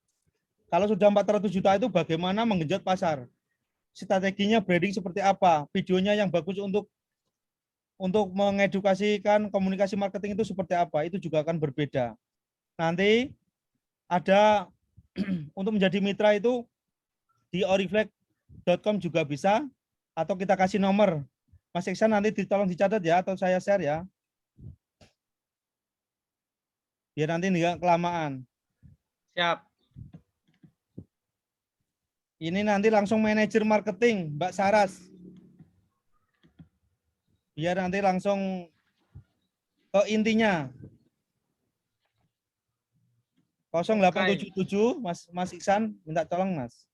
Kalau sudah 400 juta itu bagaimana menggenjot pasar? Strateginya branding seperti apa? Videonya yang bagus untuk mengedukasikan komunikasi marketing itu seperti apa? Itu juga akan berbeda. Nanti ada untuk menjadi mitra itu di oriflame.com juga bisa, atau kita kasih nomor. Mas Iksan nanti tolong dicatat ya, atau saya share ya. Biar nanti enggak kelamaan. Siap. Ini nanti langsung manajer marketing, Mbak Saras. Biar nanti langsung ke intinya. 0877 Mas Iksan, minta tolong Mas.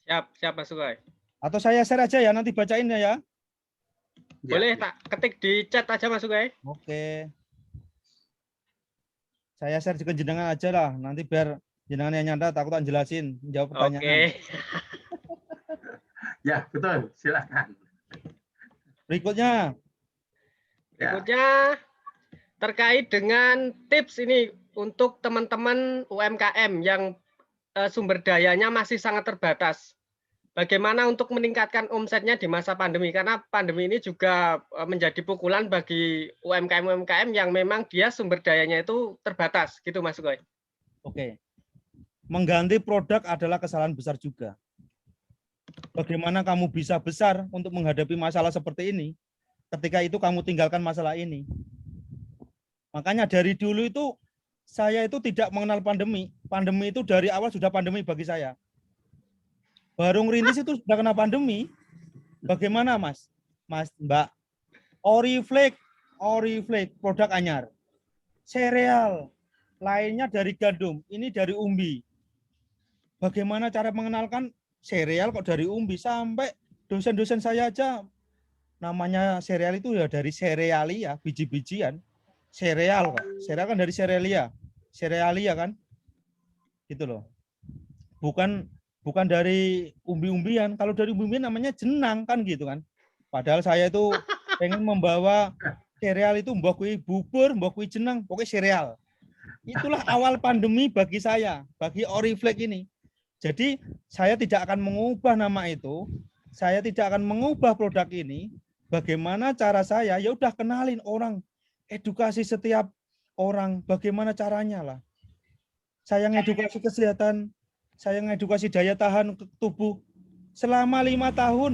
Siap Mas Sugoi. Atau saya share aja ya, nanti bacain ya. Boleh tak ketik di chat aja Mas Sugoi. Oke. Saya share ke jenengan aja lah, nanti biar jenengan yang nyanda takut tak jelasin, jawab pertanyaan. Oke. Ya, betul. Silakan. Berikutnya. Berikutnya terkait dengan tips ini untuk teman-teman UMKM yang sumber dayanya masih sangat terbatas. Bagaimana untuk meningkatkan omsetnya di masa pandemi? Karena pandemi ini juga menjadi pukulan bagi UMKM-UMKM yang memang dia sumber dayanya itu terbatas, gitu Mas Sugoi. Oke. Mengganti produk adalah kesalahan besar juga. Bagaimana kamu bisa besar untuk menghadapi masalah seperti ini, ketika itu kamu tinggalkan masalah ini. Makanya dari dulu itu, saya itu tidak mengenal pandemi. Pandemi itu dari awal sudah pandemi bagi saya. Baru ngerintis itu sudah kena pandemi. Bagaimana Mas? Mbak, Oriflame produk anyar. Sereal, lainnya dari gandum, ini dari umbi. Bagaimana cara mengenalkan sereal kok dari umbi? Sampai dosen-dosen saya aja namanya sereal itu ya dari serealia, biji-bijian. Sereal kok. Sereal kan dari serealia. serealia kan, gitu loh. Bukan dari umbi-umbian. Kalau dari umbi-umbian namanya jenang kan gitu kan. Padahal saya itu pengen membawa sereal itu mbok kuwi bubur, mbok kuwi jenang, pokoknya sereal. Itulah awal pandemi bagi saya, bagi Oriflame ini. Jadi saya tidak akan mengubah nama itu, saya tidak akan mengubah produk ini. Bagaimana cara saya? Ya udah kenalin orang, edukasi setiap orang, bagaimana caranya lah. Saya ngedukasi kesehatan, saya ngedukasi daya tahan tubuh selama 5 tahun,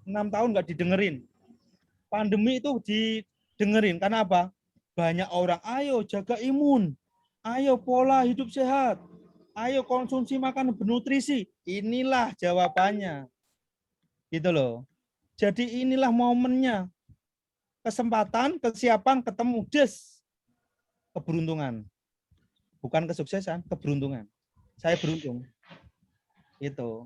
6 tahun nggak didengerin. Pandemi itu didengerin karena apa? Banyak orang, ayo jaga imun, ayo pola hidup sehat, ayo konsumsi makanan bernutrisi. Inilah jawabannya. Gitu loh. Jadi inilah momennya. Kesempatan, kesiapan, ketemu des. Keberuntungan. Bukan kesuksesan, keberuntungan. Saya beruntung. Itu.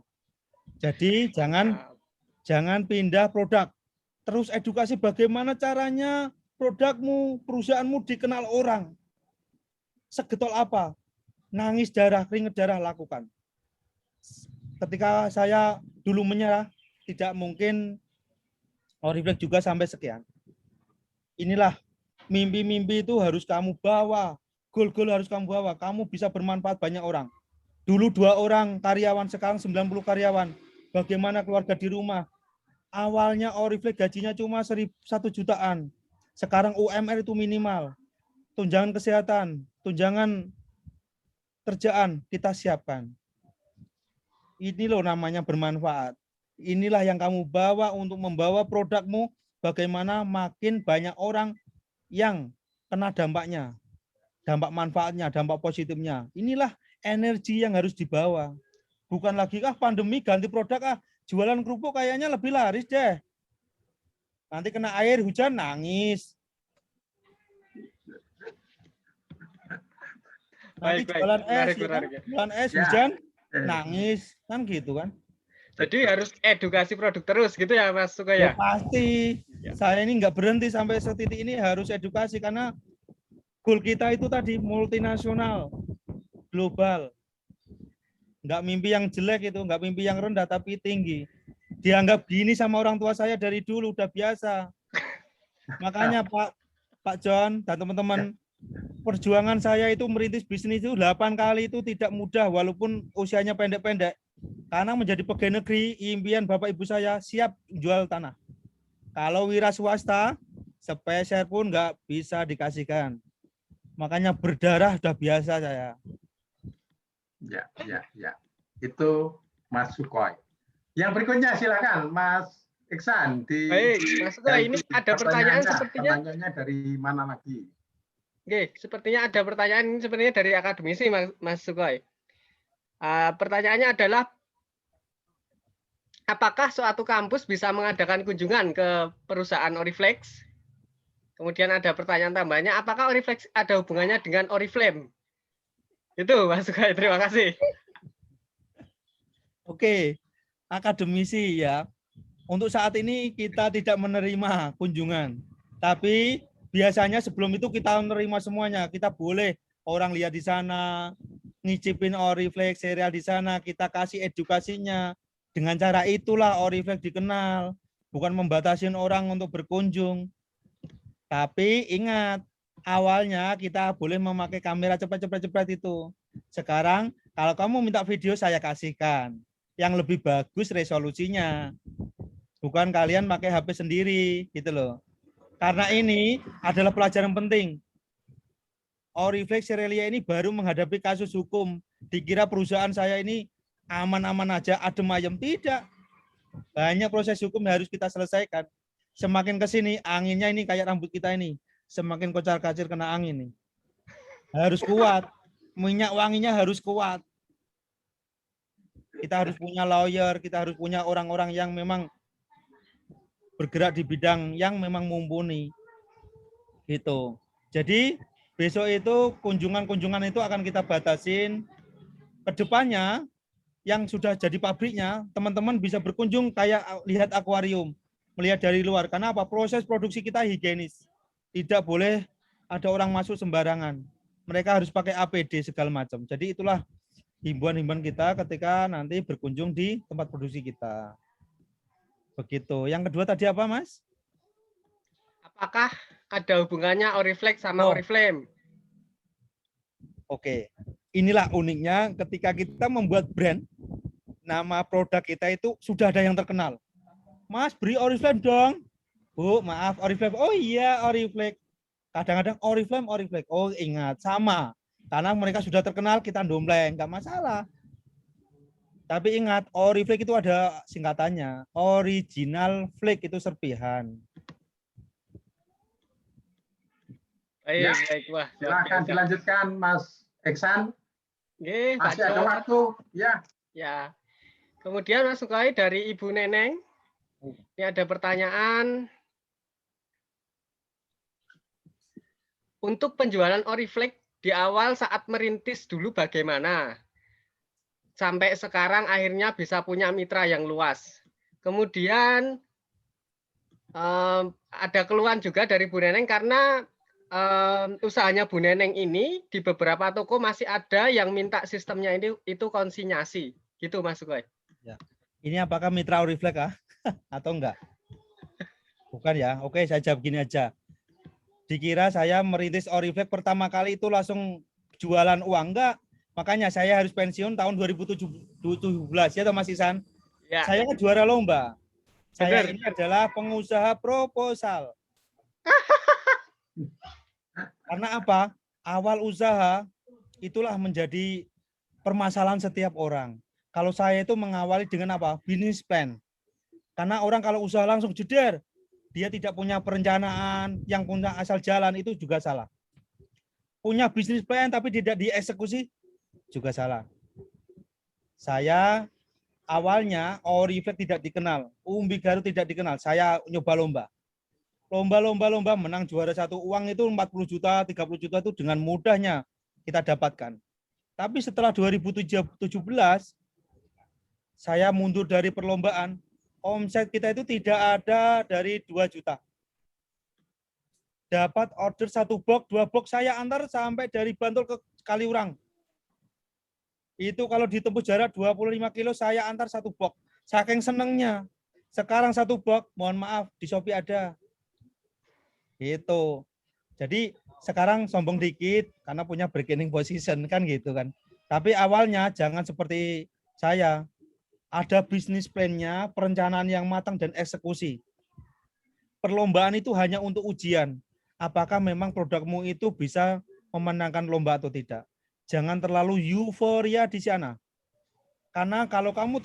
Jadi jangan pindah produk. Terus edukasi bagaimana caranya produkmu, perusahaanmu dikenal orang. Segetol apa? Nangis darah, keringat darah, lakukan. Ketika saya dulu menyerah, tidak mungkin Oriflame juga sampai sekian. Inilah mimpi-mimpi itu harus kamu bawa. Goal-goal harus kamu bawa. Kamu bisa bermanfaat banyak orang. Dulu 2 orang karyawan, sekarang 90 karyawan. Bagaimana keluarga di rumah? Awalnya Oriflame gajinya cuma 1 jutaan. Sekarang UMR itu minimal. Tunjangan kesehatan, tunjangan kerjaan kita siapkan. Ini loh namanya bermanfaat. Inilah yang kamu bawa untuk membawa produkmu, bagaimana makin banyak orang yang kena dampaknya, dampak manfaatnya, dampak positifnya. Inilah energi yang harus dibawa. Bukan lagi pandemi ganti produk jualan kerupuk kayaknya lebih laris deh. Nanti kena air hujan nangis. Nanti jualan es hujan nangis kan gitu kan. Jadi harus edukasi produk terus gitu ya Mas Sukaya? Ya, pasti. Saya ini nggak berhenti sampai setitik ini, harus edukasi karena goal kita itu tadi multinasional, global. Nggak mimpi yang jelek itu, nggak mimpi yang rendah tapi tinggi. Dianggap gini sama orang tua saya dari dulu udah biasa. Makanya Pak John dan teman-teman, perjuangan saya itu merintis bisnis itu 8 kali itu tidak mudah walaupun usianya pendek-pendek. Karena menjadi pegawai negeri, impian Bapak Ibu saya siap jual tanah. Kalau wira swasta, sepeser pun nggak bisa dikasihkan. Makanya berdarah sudah biasa saya. Ya. Itu Mas Sukhoi. Yang berikutnya silakan Mas Iksan. Baik, Mas Sukhoi, ini ada pertanyaan sepertinya. Pertanyaannya dari mana lagi? Oke, sepertinya ada pertanyaan sepertinya dari akademisi Mas Sukhoi. Pertanyaannya adalah, apakah suatu kampus bisa mengadakan kunjungan ke perusahaan Oriflame? Kemudian ada pertanyaan tambahnya, apakah Oriflame ada hubungannya dengan Oriflame? Itu Mas Sukhoi, terima kasih. Oke, akademisi ya. Untuk saat ini kita tidak menerima kunjungan. Tapi biasanya sebelum itu kita menerima semuanya. Kita boleh orang lihat di sana, ngicipin Oriflame serial di sana, kita kasih edukasinya. Dengan cara itulah Oriflame dikenal, bukan membatasin orang untuk berkunjung. Tapi ingat, awalnya kita boleh memakai kamera cepet-cepet itu. Sekarang kalau kamu minta video saya kasihkan, yang lebih bagus resolusinya. Bukan kalian pakai HP sendiri gitu loh. Karena ini adalah pelajaran penting. Oriflame Serelia ini baru menghadapi kasus hukum. Dikira perusahaan saya ini aman-aman aja, adem ayem. Tidak. Banyak proses hukum yang harus kita selesaikan. Semakin ke sini, anginnya ini kayak rambut kita ini. Semakin kocar-kacir kena angin nih. Harus kuat. Minyak wanginya harus kuat. Kita harus punya lawyer, kita harus punya orang-orang yang memang bergerak di bidang yang memang mumpuni. Gitu. Jadi besok itu kunjungan-kunjungan itu akan kita batasin. Kedepannya yang sudah jadi pabriknya, teman-teman bisa berkunjung kayak lihat akuarium, melihat dari luar. Karena apa? Proses produksi kita higienis. Tidak boleh ada orang masuk sembarangan. mereka harus pakai APD segala macam. Jadi itulah himbauan-himbauan kita ketika nanti berkunjung di tempat produksi kita. Begitu. Yang kedua tadi apa, Mas? Apakah ada hubungannya Oriflame sama Oriflame? Oke. Inilah uniknya ketika kita membuat brand, nama produk kita itu sudah ada yang terkenal. Mas, beri Oriflame dong. Bu, maaf, Oriflame. Oh iya, Oriflame. Kadang-kadang Oriflame. Oh, ingat, sama. Karena mereka sudah terkenal, kita dompleng, nggak masalah. Tapi ingat, Oriflame itu ada singkatannya. Original Flake itu serpihan. Ya, Baik, wah. silakan dilanjutkan, Mas Iksan. Oke, Masih ada waktu, ya. Ya. Kemudian Mas Sukai dari Ibu Neneng. Ini ada pertanyaan. Untuk penjualan Oriflame di awal saat merintis dulu bagaimana? Sampai sekarang akhirnya bisa punya mitra yang luas. Kemudian ada keluhan juga dari Bu Neneng karena usahanya Bu Neneng ini di beberapa toko masih ada yang minta sistemnya ini itu konsinyasi. Gitu Mas Sukai. Ya. Ini apakah mitra Oriflame atau enggak? Bukan ya. Oke, saya jawab gini aja. Dikira saya merintis Oriflame pertama kali itu langsung jualan uang, enggak. Makanya saya harus pensiun tahun 2017 ya Mas Isan. Ya. Saya kan juara lomba. Saya ini adalah pengusaha proposal. Karena apa? Awal usaha itulah menjadi permasalahan setiap orang. Kalau saya itu mengawali dengan apa? Business plan. Karena orang kalau usaha langsung jeder, dia tidak punya perencanaan, yang punya asal jalan itu juga salah. Punya business plan tapi tidak dieksekusi juga salah. Saya awalnya Oriflame tidak dikenal, Umbi Garut tidak dikenal. Saya nyoba lomba. Lomba menang juara satu, uang itu 40 juta, 30 juta itu dengan mudahnya kita dapatkan. Tapi setelah 2017 saya mundur dari perlombaan, omset kita itu tidak ada dari 2 juta. Dapat order 1 box, 2 box saya antar sampai dari Bantul ke Kaliurang. Itu kalau ditempuh jarak 25 kilo saya antar 1 box. Saking senengnya. Sekarang 1 box, mohon maaf, di Shopee ada. Gitu. Jadi sekarang sombong dikit karena punya bargaining position kan gitu kan. Tapi awalnya jangan seperti saya. Ada bisnis plan-nya, perencanaan yang matang dan eksekusi. Perlombaan itu hanya untuk ujian. Apakah memang produkmu itu bisa memenangkan lomba atau tidak. Jangan terlalu euforia di sana. Karena kalau kamu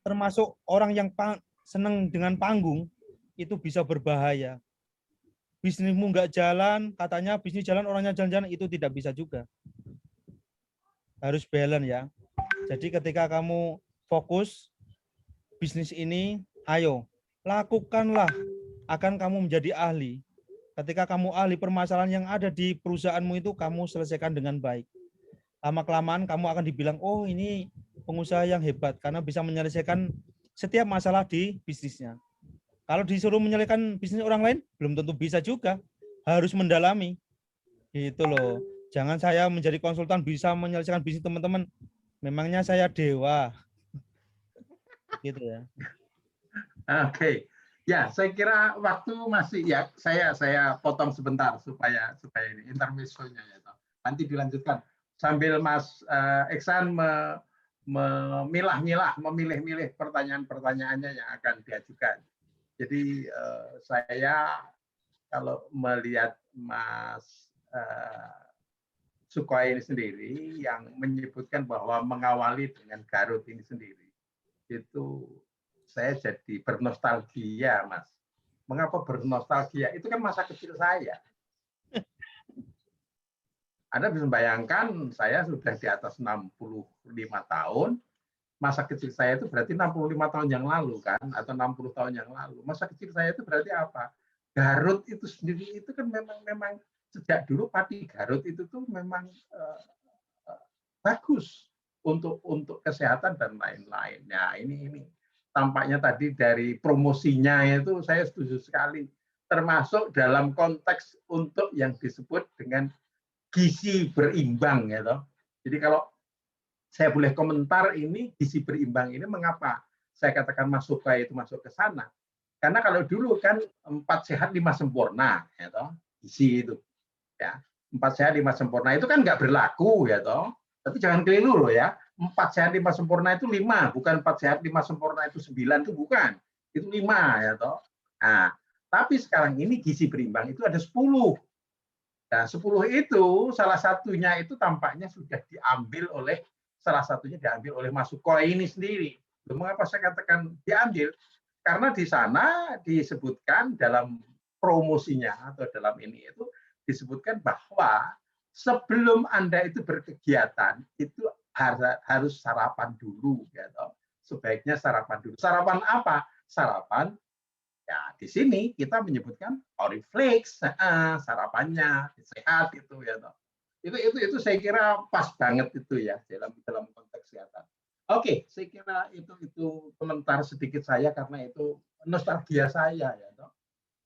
termasuk orang yang senang dengan panggung, itu bisa berbahaya. Bisnismu nggak jalan, katanya bisnis jalan, orangnya jalan-jalan, itu tidak bisa juga. Harus balance ya. Jadi ketika kamu fokus bisnis ini, ayo lakukanlah, akan kamu menjadi ahli. Ketika kamu ahli, permasalahan yang ada di perusahaanmu itu kamu selesaikan dengan baik. Lama-kelamaan kamu akan dibilang, oh ini pengusaha yang hebat karena bisa menyelesaikan setiap masalah di bisnisnya. Kalau disuruh menyelesaikan bisnis orang lain, belum tentu bisa juga. Harus mendalami. Gitu loh. Jangan saya menjadi konsultan bisa menyelesaikan bisnis teman-teman. Memangnya saya dewa. Gitu ya. Oke. Ya, saya kira waktu masih ya saya potong sebentar supaya ini intermezzonya ya. Nanti dilanjutkan sambil Mas Iksan memilah-milah, memilih-milih pertanyaan-pertanyaannya yang akan diajukan. Jadi saya kalau melihat Mas Sukai ini sendiri yang menyebutkan bahwa mengawali dengan Garut ini sendiri, itu saya jadi bernostalgia, Mas. Mengapa bernostalgia? Itu kan masa kecil saya. Anda bisa bayangkan saya sudah di atas 65 tahun, masa kecil saya itu berarti 65 tahun yang lalu kan, atau 60 tahun yang lalu. Masa kecil saya itu berarti apa? Garut itu sendiri itu kan memang sejak dulu padi Garut itu tuh memang bagus untuk kesehatan dan lain-lain. Nah, ini tampaknya tadi dari promosinya itu saya setuju sekali, termasuk dalam konteks untuk yang disebut dengan gizi berimbang ya toh. Jadi kalau saya boleh komentar ini gizi berimbang ini mengapa saya katakan Mas Sukai itu masuk ke sana. Karena kalau dulu kan 4 sehat 5 sempurna ya toh, gizi itu. Ya. 4 sehat 5 sempurna itu kan nggak berlaku ya toh. Tapi jangan keliru loh ya. 4 sehat 5 sempurna itu 5, bukan 4 sehat 5 sempurna itu 9 itu bukan. Itu 5 ya toh. Nah, tapi sekarang ini gizi berimbang itu ada 10. Nah, 10 itu salah satunya itu tampaknya sudah diambil oleh Mas Sukhoi ini sendiri. Mengapa saya katakan diambil? Karena di sana disebutkan dalam promosinya atau dalam ini itu disebutkan bahwa sebelum Anda itu berkegiatan itu harus sarapan dulu gitu. Sebaiknya sarapan dulu. Sarapan apa? Sarapan ya di sini kita menyebutkan Oriflame, sarapannya sehat itu ya toh. Itu saya kira pas banget itu ya dalam konteks kesehatan. Oke, saya kira itu komentar sedikit saya karena itu nostalgia saya ya toh.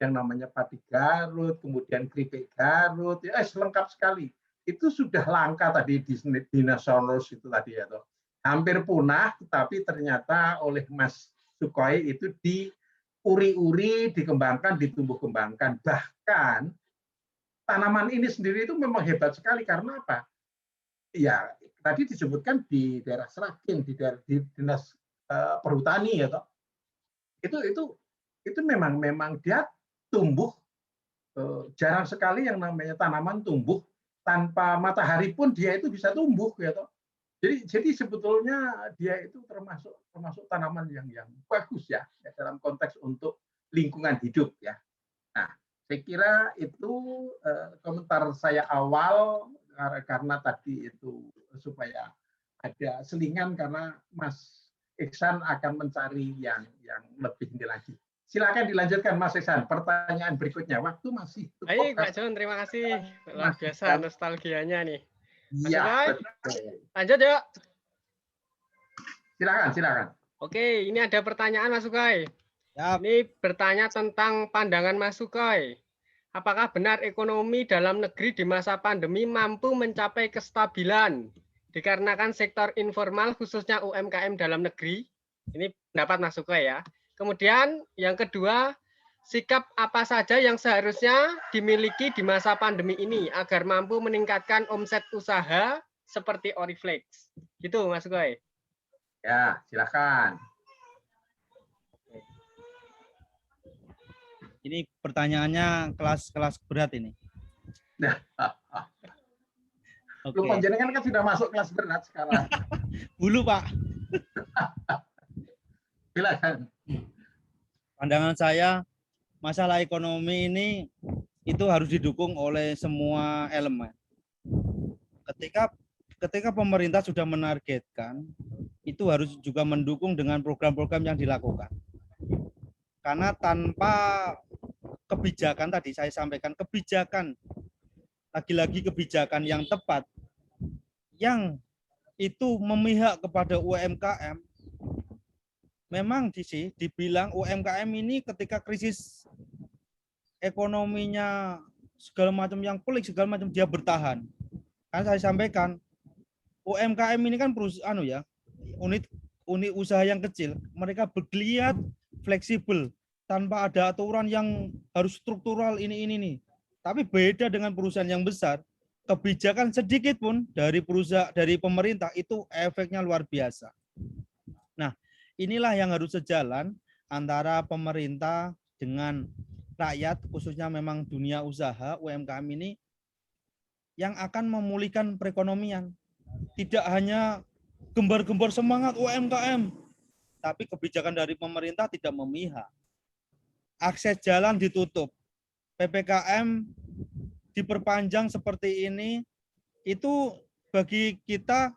Yang namanya padi Garut, kemudian keripik Garut, ya lengkap sekali. Itu sudah langka tadi di dinosaurus itu tadi ya toh. Hampir punah, tapi ternyata oleh Mas Sukhoi itu diuri-uri, dikembangkan, ditumbuh kembangkan. Bahkan tanaman ini sendiri itu memang hebat sekali karena apa? Ya tadi disebutkan di daerah Seragen, di dinas perhutani ya toh. Itu memang dia tumbuh jarang sekali yang namanya tanaman tumbuh tanpa matahari pun dia itu bisa tumbuh ya toh. Jadi sebetulnya dia itu termasuk tanaman yang bagus ya dalam konteks untuk lingkungan hidup ya. Nah, saya kira itu komentar saya awal karena tadi itu supaya ada selingan karena Mas Iksan akan mencari yang lebih tinggi lagi. Silakan dilanjutkan Mas Iksan. Pertanyaan berikutnya. Waktu masih cukup. Baik, Pak John, terima kasih. Luar biasa nostalgianya nih. Iya, lanjut yuk. Silakan. Oke, ini ada pertanyaan Mas Sukhoi. Ini bertanya tentang pandangan Mas Sukhoi. Apakah benar ekonomi dalam negeri di masa pandemi mampu mencapai kestabilan dikarenakan sektor informal khususnya UMKM dalam negeri? Ini pendapat Mas Sukhoi ya. Kemudian yang kedua, sikap apa saja yang seharusnya dimiliki di masa pandemi ini agar mampu meningkatkan omset usaha seperti Oriflame? Gitu Mas Sukhoi. Ya, silakan. Ini pertanyaannya kelas berat ini. Lu panjenengan kan sudah masuk kelas berat sekarang. Dulu, Pak. Silakan. Pandangan saya, masalah ekonomi ini itu harus didukung oleh semua elemen. Ketika pemerintah sudah menargetkan, itu harus juga mendukung dengan program-program yang dilakukan. Karena tanpa kebijakan tadi saya sampaikan, lagi-lagi kebijakan yang tepat, yang itu memihak kepada UMKM, memang dibilang UMKM ini ketika krisis ekonominya segala macam yang pelik, segala macam dia bertahan. Karena saya sampaikan, UMKM ini kan perusahaan unit usaha yang kecil, mereka bergeliat fleksibel tanpa ada aturan yang harus struktural ini. Tapi beda dengan perusahaan yang besar, kebijakan sedikit pun dari pemerintah itu efeknya luar biasa. Nah, inilah yang harus sejalan antara pemerintah dengan rakyat, khususnya memang dunia usaha UMKM ini yang akan memulihkan perekonomian. Tidak hanya gembar-gembar semangat UMKM, tapi kebijakan dari pemerintah tidak memihak. Akses jalan ditutup, PPKM diperpanjang seperti ini, itu bagi kita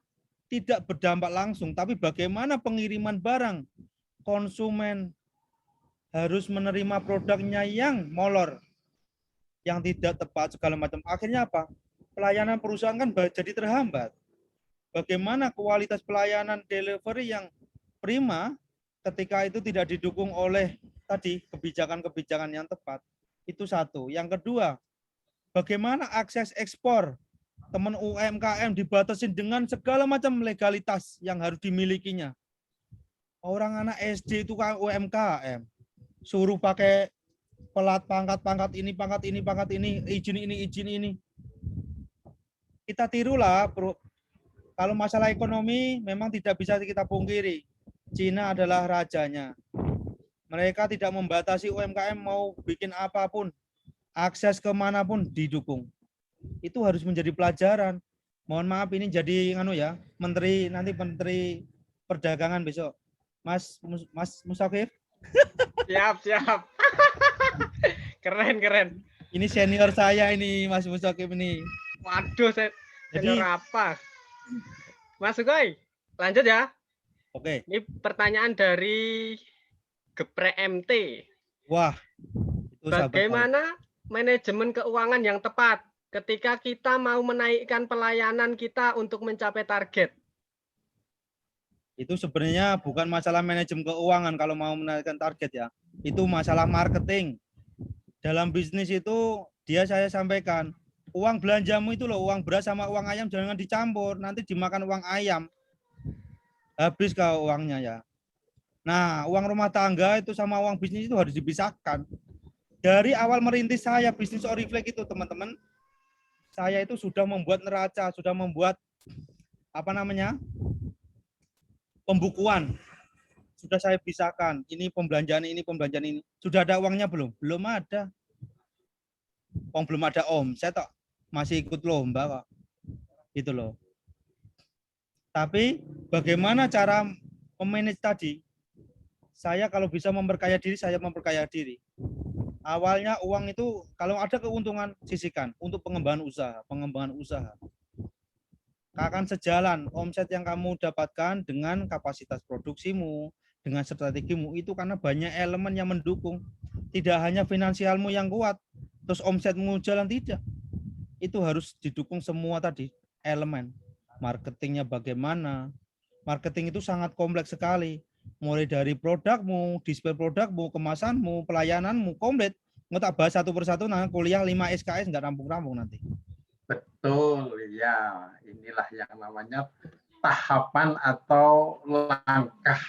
tidak berdampak langsung, tapi bagaimana pengiriman barang, konsumen harus menerima produknya yang molor, yang tidak tepat segala macam. Akhirnya apa? Pelayanan perusahaan kan jadi terhambat. Bagaimana kualitas pelayanan delivery yang prima ketika itu tidak didukung oleh tadi kebijakan-kebijakan yang tepat. Itu satu. Yang kedua, bagaimana akses ekspor teman UMKM dibatasin dengan segala macam legalitas yang harus dimilikinya. Orang anak SD itu kan UMKM, suruh pakai pelat pangkat ini, izin ini. Kita tirulah, bro. Kalau masalah ekonomi memang tidak bisa kita pungkiri. Cina adalah rajanya. Mereka tidak membatasi UMKM mau bikin apapun, akses kemanapun didukung. Itu harus menjadi pelajaran. Mohon maaf ini jadi menteri perdagangan besok. Mas Musafir. Siap. Keren. Ini senior saya ini, Mas Musafir ini. Waduh, jadi apa? Mas Sugoi, lanjut ya. Oke. Ini pertanyaan dari Geprek MT. Wah. Itu bagaimana manajemen keuangan yang tepat ketika kita mau menaikkan pelayanan kita untuk mencapai target? Itu sebenarnya bukan masalah manajemen keuangan kalau mau menaikkan target ya. Itu masalah marketing. Dalam bisnis itu saya sampaikan, uang belanjamu itu loh, uang beras sama uang ayam jangan dicampur, nanti dimakan uang ayam. Habis kau uangnya ya. Nah, uang rumah tangga itu sama uang bisnis itu harus dipisahkan. Dari awal merintis saya bisnis Oriflame itu, teman-teman, saya itu sudah membuat neraca, sudah membuat pembukuan. Sudah saya pisahkan, ini pembelanjaan ini. Sudah ada uangnya belum? Belum ada. Belum ada omset kok. Masih ikut lomba kok. Gitu loh. Tapi bagaimana cara memanage tadi? Saya kalau bisa memperkaya diri, saya memperkaya diri. Awalnya uang itu kalau ada keuntungan sisihkan untuk pengembangan usaha. Akan sejalan omset yang kamu dapatkan dengan kapasitas produksimu, dengan strategimu itu karena banyak elemen yang mendukung. Tidak hanya finansialmu yang kuat, terus omsetmu jalan, tidak. Itu harus didukung semua tadi elemen. Marketingnya bagaimana? Marketing itu sangat kompleks sekali. Mulai dari produkmu, display produkmu, kemasanmu, pelayananmu, komplit. Mau tak bahas satu persatu, nah kuliah 5 SKS nggak rampung-rampung nanti. Betul, ya. Inilah yang namanya tahapan atau langkah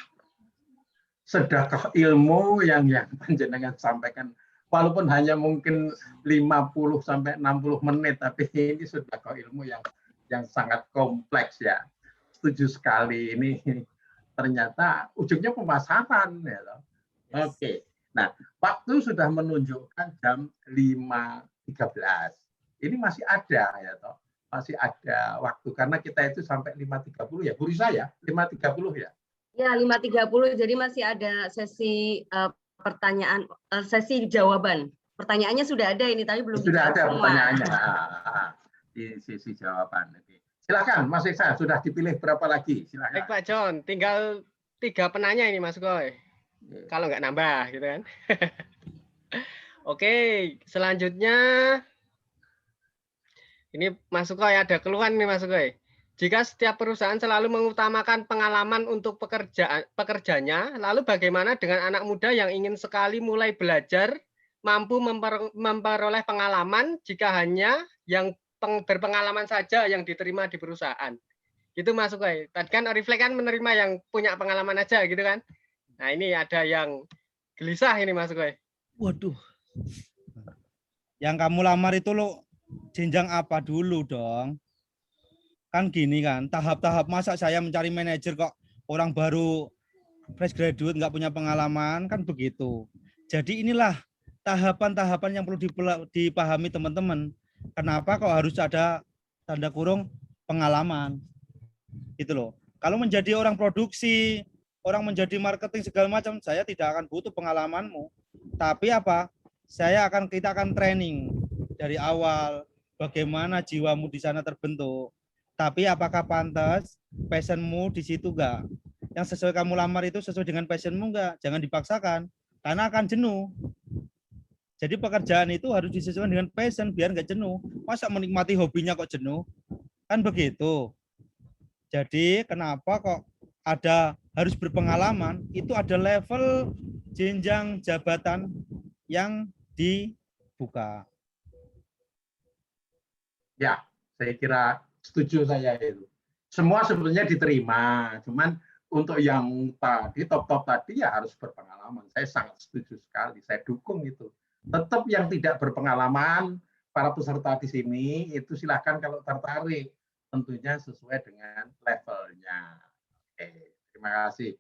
sedekah ilmu yang panjenengan sampaikan. Walaupun hanya mungkin 50 sampai 60 menit, tapi ini sedekah ilmu yang sangat kompleks ya. Setuju sekali, ini ternyata ujungnya pemasaran ya. Oke. Nah, waktu sudah menunjukkan jam 5.13. Ini masih ada ya toh. Masih ada waktu karena kita itu sampai 5.30 ya. Bu Risa ya, 5.30 ya. Ya, 5.30. Jadi masih ada sesi pertanyaan, sesi jawaban. Pertanyaannya sudah ada ini, tapi belum sudah ada semua. Pertanyaannya di sisi jawaban. Silakan Mas Iksan, sudah dipilih berapa lagi? Silakan. Baik Pak John, tinggal 3 penanya ini Mas Goy. Kalau nggak nambah gitu kan. Oke, selanjutnya ini Mas Goy ada keluhan nih Mas Goy. Jika setiap perusahaan selalu mengutamakan pengalaman untuk pekerjanya, lalu bagaimana dengan anak muda yang ingin sekali mulai belajar, mampu memperoleh pengalaman jika hanya yang berpengalaman saja yang diterima di perusahaan? Gitu Mas Goy. Tadi kan Oriflame kan menerima yang punya pengalaman aja gitu kan. Nah ini ada yang gelisah ini Mas Goy. Waduh. Yang kamu lamar itu lo jenjang apa dulu dong? Kan gini kan, tahap-tahap masa saya mencari manajer kok orang baru fresh graduate nggak punya pengalaman, kan begitu. Jadi inilah tahapan-tahapan yang perlu dipahami teman-teman. Kenapa kok harus ada tanda kurung pengalaman? Gitu loh. Kalau menjadi orang produksi, orang menjadi marketing segala macam, saya tidak akan butuh pengalamanmu. Tapi apa? Kita akan training dari awal bagaimana jiwamu di sana terbentuk. Tapi apakah pantas passionmu di situ enggak? Yang sesuai kamu lamar itu sesuai dengan passionmu enggak? Jangan dipaksakan karena akan jenuh. Jadi pekerjaan itu harus disesuaikan dengan passion biar enggak jenuh. Masa menikmati hobinya kok jenuh? Kan begitu. Jadi kenapa kok harus berpengalaman? Itu ada level jenjang jabatan yang dibuka. Ya, Saya kira setuju saya itu. Semua sebetulnya diterima, cuman untuk yang tadi top-top tadi ya harus berpengalaman. Saya sangat setuju sekali, saya dukung itu. Tetap yang tidak berpengalaman, para peserta di sini itu silahkan kalau tertarik, tentunya sesuai dengan levelnya. Oke, terima kasih.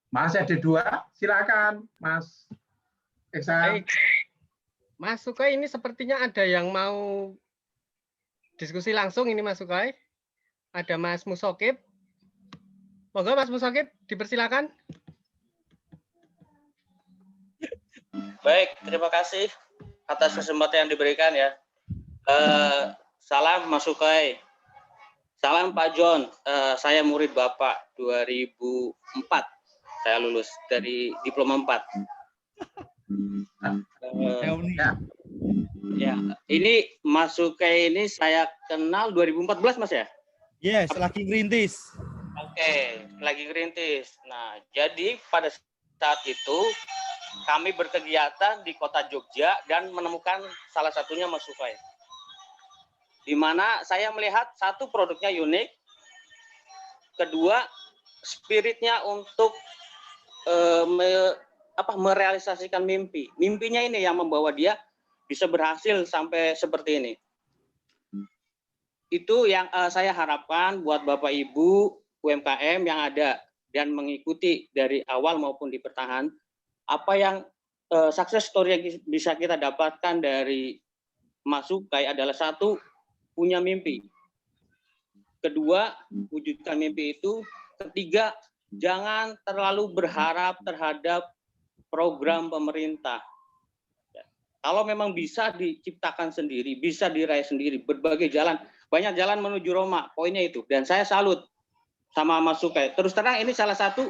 Masih ada 2, silakan Mas Iksan. Baik. Mas Sukai, ini sepertinya ada yang mau diskusi langsung ini Mas Sukai. Ada Mas Musokib. Monggo Mas Musokib, dipersilakan. Baik, terima kasih atas kesempatan yang diberikan ya. Salam Mas Sukai. Salam Pak John. Saya murid Bapak 2004. Saya lulus dari diploma 4. Ya, ini Mas Sukai ini saya kenal 2014 Mas ya? Yes, lagi ngerintis. Oke, lagi ngerintis. Nah, jadi pada saat itu kami berkegiatan di kota Jogja dan menemukan salah satunya Mas Sukai. Di mana saya melihat satu produknya unik, kedua spiritnya untuk merealisasikan mimpi. Mimpinya ini yang membawa dia bisa berhasil sampai seperti ini. Itu yang saya harapkan buat Bapak Ibu UMKM yang ada dan mengikuti dari awal maupun di pertengahan, apa yang success story yang bisa kita dapatkan dari Mas Sukai adalah satu, punya mimpi. Kedua, wujudkan mimpi itu. Ketiga, jangan terlalu berharap terhadap program pemerintah. Kalau memang bisa diciptakan sendiri, bisa diraih sendiri, berbagai jalan, banyak jalan menuju Roma, poinnya itu. Dan saya salut sama Mas Sukai. Terus terang ini salah satu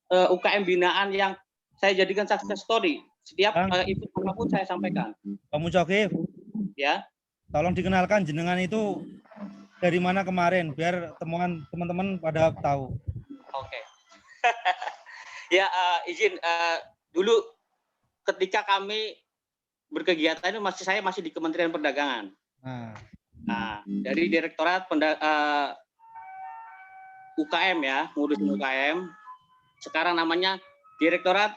UKM binaan yang saya jadikan success story. Setiap itu apapun saya sampaikan. Pak Musokib, ya. Tolong dikenalkan jenengan itu dari mana kemarin, biar teman-teman pada tahu. Oke. Ya, izin dulu ketika kami berkegiatan itu saya masih di Kementerian Perdagangan. Nah, dari Direktorat UKM ya, ngurusin UKM. Sekarang namanya Direktorat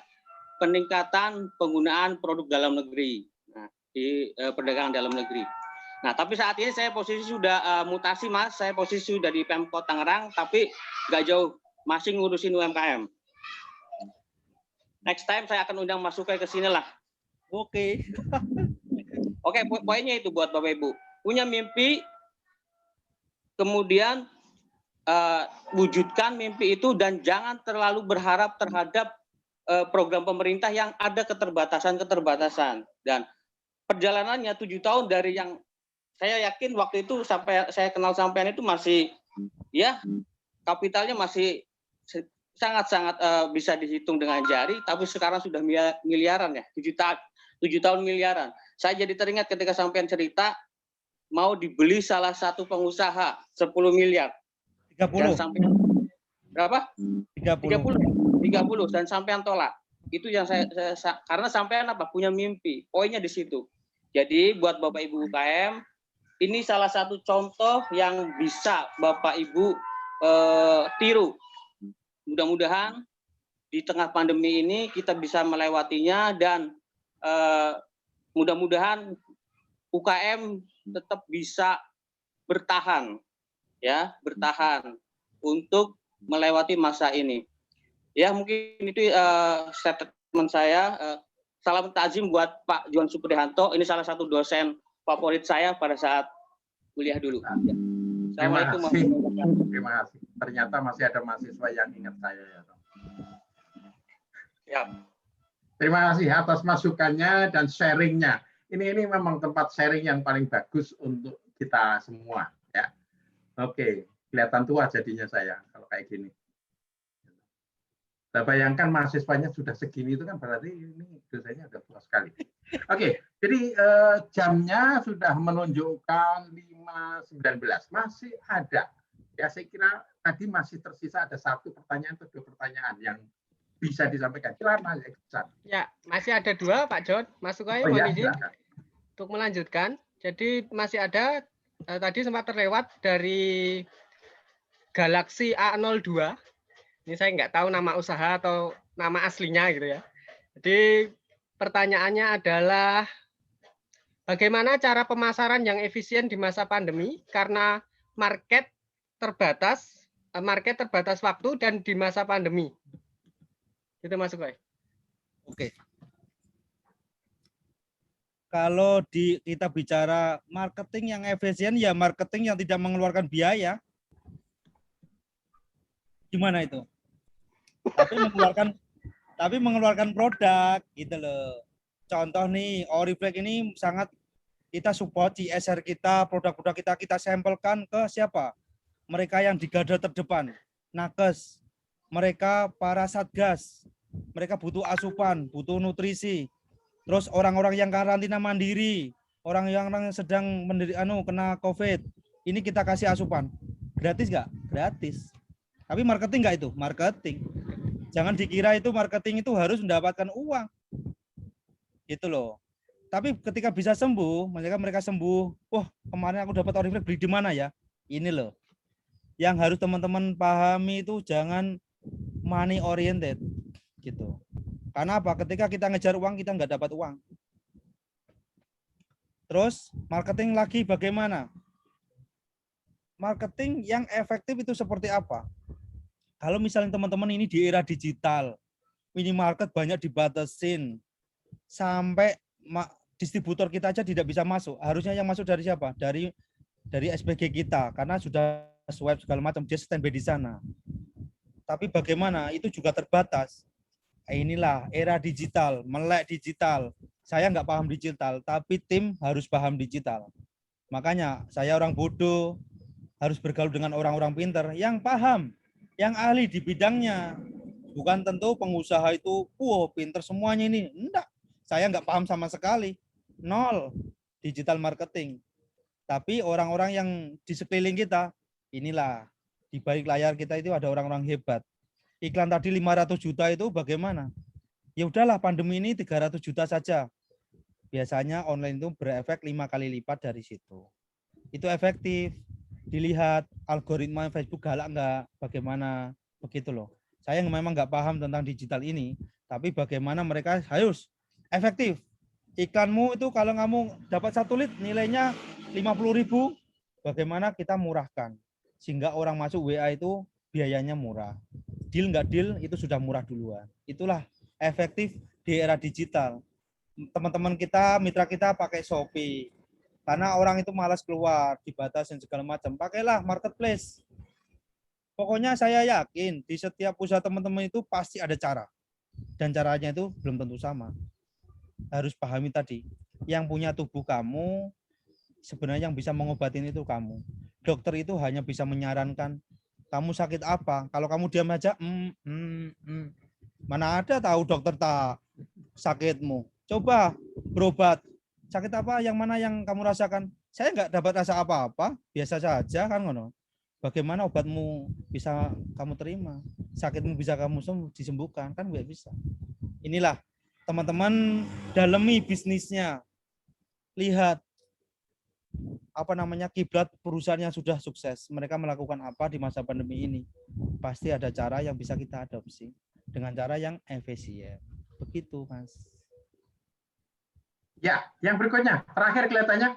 Peningkatan Penggunaan Produk Dalam Negeri. Nah, di perdagangan dalam negeri. Nah, tapi saat ini saya posisi sudah mutasi, Mas. Saya posisi sudah di Pemkot Tangerang, tapi nggak jauh, masih ngurusin UMKM. Next time saya akan undang Mas Sukai ke sini lah. Oke. Oke, poinnya itu buat Bapak Ibu. Punya mimpi, kemudian wujudkan mimpi itu dan jangan terlalu berharap terhadap program pemerintah yang ada keterbatasan-keterbatasan. Dan perjalanannya 7 tahun dari yang saya yakin waktu itu sampai saya kenal sampean itu masih ya kapitalnya masih sangat-sangat bisa dihitung dengan jari, tapi sekarang sudah miliaran ya, 7 tahun miliaran. Saya jadi teringat ketika sampean cerita mau dibeli salah satu pengusaha 10 miliar. 30. Dan sampean berapa? 30 dan sampean tolak. Itu yang saya karena sampean apa? Punya mimpi. Poinnya di situ. Jadi buat Bapak Ibu UKM, ini salah satu contoh yang bisa Bapak Ibu tiru. Mudah-mudahan di tengah pandemi ini kita bisa melewatinya dan mudah-mudahan UKM tetap bisa bertahan, ya, bertahan untuk melewati masa ini. Ya, mungkin itu statement saya. Salam takzim buat Pak John Suprihanto. Ini salah satu dosen favorit saya pada saat kuliah dulu. Ya. Assalamualaikum warahmatullahi wabarakatuh. Terima kasih. Ternyata masih ada mahasiswa yang ingat saya ya. Ya. Terima kasih atas masukannya dan sharingnya. Ini memang tempat sharing yang paling bagus untuk kita semua. Ya. Oke, kelihatan tua jadinya saya kalau kayak gini. Nah, bayangkan mahasiswanya sudah segini itu kan berarti ini dosennya sudah tua sekali. Oke, jadi jamnya sudah menunjukkan 5.19. Masih ada. Ya, saya kira tadi masih tersisa ada 1 pertanyaan atau 2 pertanyaan yang bisa disampaikan. Silakan Mas Iksan. Ya, masih ada 2 Pak John. Mas Sukai, mohon izin untuk melanjutkan. Jadi masih ada tadi sempat terlewat dari Galaxy A02. Ini saya nggak tahu nama usaha atau nama aslinya gitu ya. Jadi pertanyaannya adalah bagaimana cara pemasaran yang efisien di masa pandemi karena market terbatas waktu dan di masa pandemi. Itu Mas Sugoi. Oke. Kalau kita bicara marketing yang efisien, ya marketing yang tidak mengeluarkan biaya. Gimana itu? Tapi mengeluarkan produk gitu loh. Contoh nih, Oriflame ini sangat kita support CSR kita, produk-produk kita sampelkan ke siapa? Mereka yang di garda terdepan, nakes, mereka para satgas, mereka butuh asupan, butuh nutrisi. Terus orang-orang yang karantina mandiri, orang yang sedang kena COVID, ini kita kasih asupan. Gratis nggak? Gratis. Tapi marketing nggak itu? Marketing. Jangan dikira itu marketing itu harus mendapatkan uang. Gitu loh. Tapi ketika bisa sembuh, mereka sembuh. Wah, kemarin aku dapat Oriflame, beli di mana ya? Ini loh. Yang harus teman-teman pahami itu jangan money oriented. Gitu. Karena apa? Ketika kita ngejar uang, kita nggak dapat uang. Terus marketing lagi bagaimana? Marketing yang efektif itu seperti apa? Kalau misalnya teman-teman ini di era digital, minimarket banyak dibatasin, sampai distributor kita aja tidak bisa masuk. Harusnya yang masuk dari siapa? Dari SPG kita, karena sudah swipe segala macam, dia standby di sana. Tapi bagaimana? Itu juga terbatas. Inilah era digital, melek digital. Saya nggak paham digital, tapi tim harus paham digital. Makanya saya orang bodoh, harus bergaul dengan orang-orang pintar yang paham, yang ahli di bidangnya. Bukan tentu pengusaha itu, pintar semuanya ini. Enggak, saya nggak paham sama sekali. Nol digital marketing. Tapi orang-orang yang di sekeliling kita, inilah, di balik layar kita itu ada orang-orang hebat. Iklan tadi 500 juta itu bagaimana? Ya udahlah, pandemi ini 300 juta saja. Biasanya online itu berefek 5 kali lipat dari situ. Itu efektif. Dilihat algoritma Facebook galak enggak, bagaimana, begitu loh. Saya memang nggak paham tentang digital ini, tapi bagaimana mereka harus efektif. Iklanmu itu kalau kamu dapat 1 lead nilainya 50.000, bagaimana kita murahkan sehingga orang masuk WA itu biayanya murah. Deal nggak deal itu sudah murah duluan. Itulah efektif di era digital. Teman-teman kita, mitra kita pakai Shopee. Karena orang itu malas keluar, dibatasin segala macam. Pakailah marketplace. Pokoknya saya yakin di setiap usaha teman-teman itu pasti ada cara. Dan caranya itu belum tentu sama. Harus pahami tadi. Yang punya tubuh kamu, sebenarnya yang bisa mengobatin itu kamu. Dokter itu hanya bisa menyarankan kamu sakit apa. Kalau kamu diam aja, mana ada tahu dokter tak sakitmu. Coba berobat. Sakit apa? Yang mana yang kamu rasakan? Saya nggak dapat rasa apa-apa, biasa saja kan ngono. Bagaimana obatmu bisa kamu terima? Sakitmu bisa kamu disembuhkan, kan nggak bisa. Inilah teman-teman dalami bisnisnya. Lihat kiblat perusahaan yang sudah sukses, mereka melakukan apa di masa pandemi ini. Pasti ada cara yang bisa kita adopsi dengan cara yang efisien. Begitu, Mas. Ya, yang berikutnya, terakhir kelihatannya.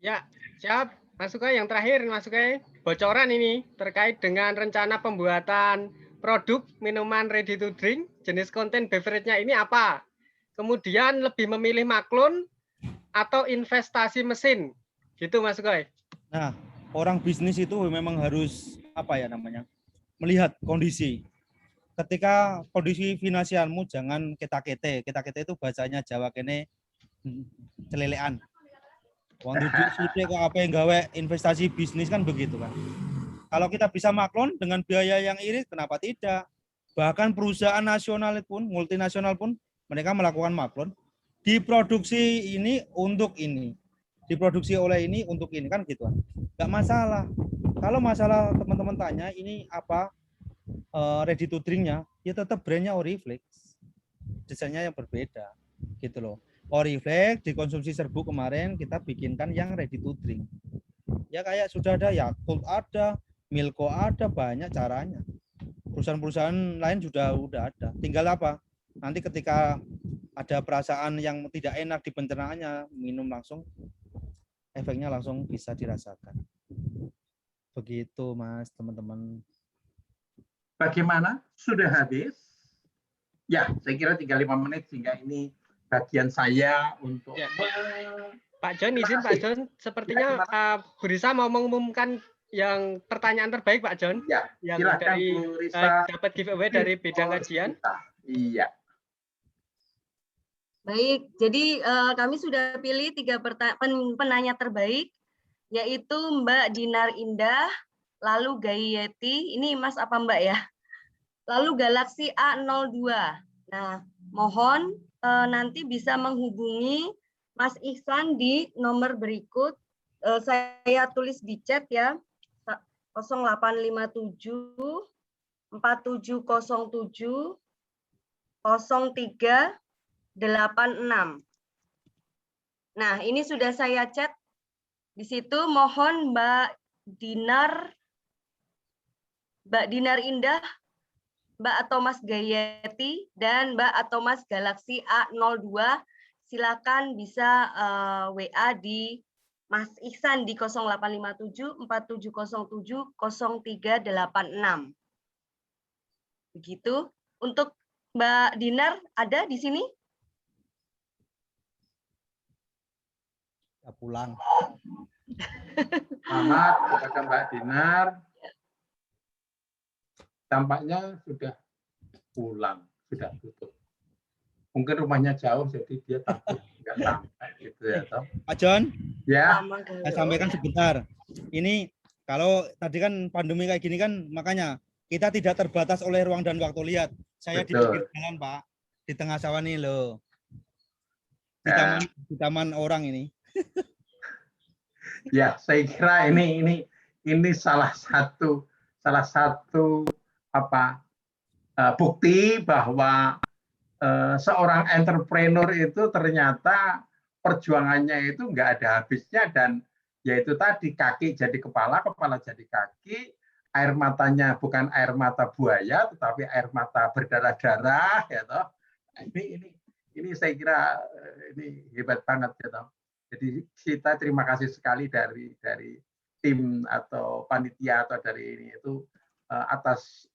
Ya, siap. Mas Sugoi, yang terakhir, Mas Sugoi, bocoran ini terkait dengan rencana pembuatan produk minuman ready to drink, jenis konten beverage-nya ini apa? Kemudian lebih memilih maklun atau investasi mesin? Gitu Mas Sugoi. Nah, orang bisnis itu memang harus melihat kondisi. Ketika kondisi finansialmu jangan ketakete. Ketakete itu bahasanya Jawa kene celelean. Wong duduk sithik kok apa yang gawe investasi bisnis kan begitu kan. Kalau kita bisa maklun dengan biaya yang irit, kenapa tidak? Bahkan perusahaan nasional pun, multinasional pun mereka melakukan maklun. Diproduksi ini untuk ini. Diproduksi oleh ini untuk ini kan gitu kan. Enggak masalah. Kalau masalah teman-teman tanya ini apa ready to drink-nya, ya tetap brandnya Oriflame. Desainnya yang berbeda gitu loh. Oriflame dikonsumsi serbuk kemarin kita bikinkan yang ready to drink. Ya kayak sudah ada Yakult ada, Milko ada, banyak caranya. Perusahaan-perusahaan lain udah ada. Tinggal apa? Nanti ketika ada perasaan yang tidak enak di pencernaannya, minum langsung, efeknya langsung bisa dirasakan. Begitu Mas, teman-teman. Bagaimana? Sudah habis? Ya, saya kira tinggal 5 menit sehingga ini bagian saya untuk Ya. Pak John, izin Pak John, sepertinya Bu Risa mau mengumumkan yang pertanyaan terbaik Pak John. Ya, yang silakan dari Bu Risa. dapat giveaway dari bidang kajian. Iya. Baik, jadi kami sudah pilih 3 penanya terbaik, yaitu Mbak Dinar Indah, lalu Gayeti, ini Mas apa Mbak ya? Lalu Galaxy A02. Nah, mohon nanti bisa menghubungi Mas Ihsan di nomor berikut. Saya tulis di chat ya, 0857 4707 03 86. Nah, ini sudah saya chat. Di situ mohon Mbak Dinar Indah, Mbak atau Mas Gayeti, dan Mbak atau Mas Galaxy A02. Silakan bisa WA di Mas Ihsan di 0857 4707 0386. Begitu. Untuk Mbak Dinar ada di sini? Pulang. Selamat kepada Mbak Dinar. Tampaknya sudah pulang, sudah tutup. Mungkin rumahnya jauh, jadi dia takut nggak sampai gitu ya, toh. Pak John, ya. Saya sampaikan sebentar. Ini kalau tadi kan pandemi kayak gini kan, makanya kita tidak terbatas oleh ruang dan waktu. Lihat, saya di pinggir jalan Pak, di tengah sawah nih loh. Di taman orang ini. Ya, saya kira ini salah satu bukti bahwa seorang entrepreneur itu ternyata perjuangannya itu nggak ada habisnya, dan yaitu tadi kaki jadi kepala, kepala jadi kaki, air matanya bukan air mata buaya tetapi air mata berdarah-darah ya toh. Ini saya kira ini hebat banget ya toh. Jadi kita terima kasih sekali dari tim atau panitia atau dari ini itu atas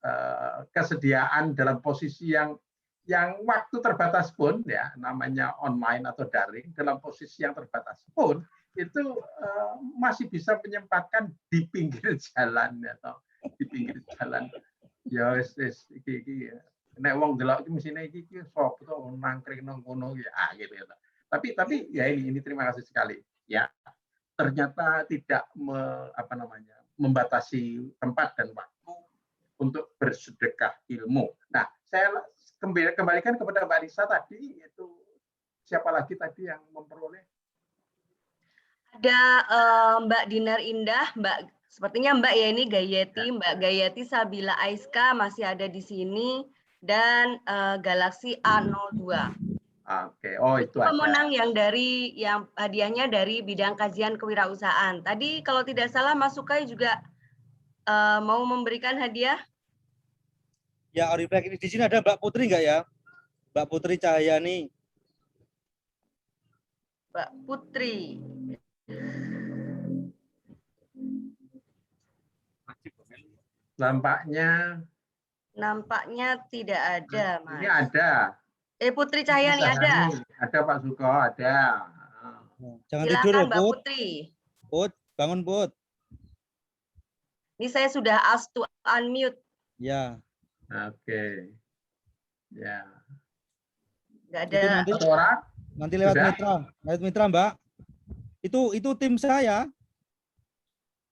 kesediaan dalam posisi yang waktu terbatas pun ya, namanya online atau daring, dalam posisi yang terbatas pun itu masih bisa menyempatkan di pinggir jalan ya toh, di pinggir jalan. Ya wis iki nek wong delok iki mesine iki sapa to nangkring nang kono ya gitu ya. Tapi ya ini terima kasih sekali ya. Ternyata tidak membatasi tempat dan waktu untuk bersedekah ilmu. Nah, saya kembalikan kepada Mbak Risa tadi, itu siapa lagi tadi yang memperoleh? Ada Mbak Dinar Indah, sepertinya Mbak ya ini Gayeti, Mbak Gayeti Sabila Aiska masih ada di sini, dan Galaxy A02. Oke, oh itu pemenang yang hadiahnya dari bidang kajian kewirausahaan. Tadi kalau tidak salah Mas Sukai juga mau memberikan hadiah. Ya, Oriflek, di sini ada Mbak Putri nggak ya? Mbak Putri Cahyani. Mbak Putri. Nampaknya tidak ada, Mas. Ini ada. Putri Cahyani ada. Ada Pak Suko, ada. Jangan silakan, tidur, Mbak Put. Putri. Put, bangun, Put. Ini saya sudah ask to unmute. Ya. Oke. Ya. Nggak ada. Nanti lewat mitra, Mbak. Itu tim saya.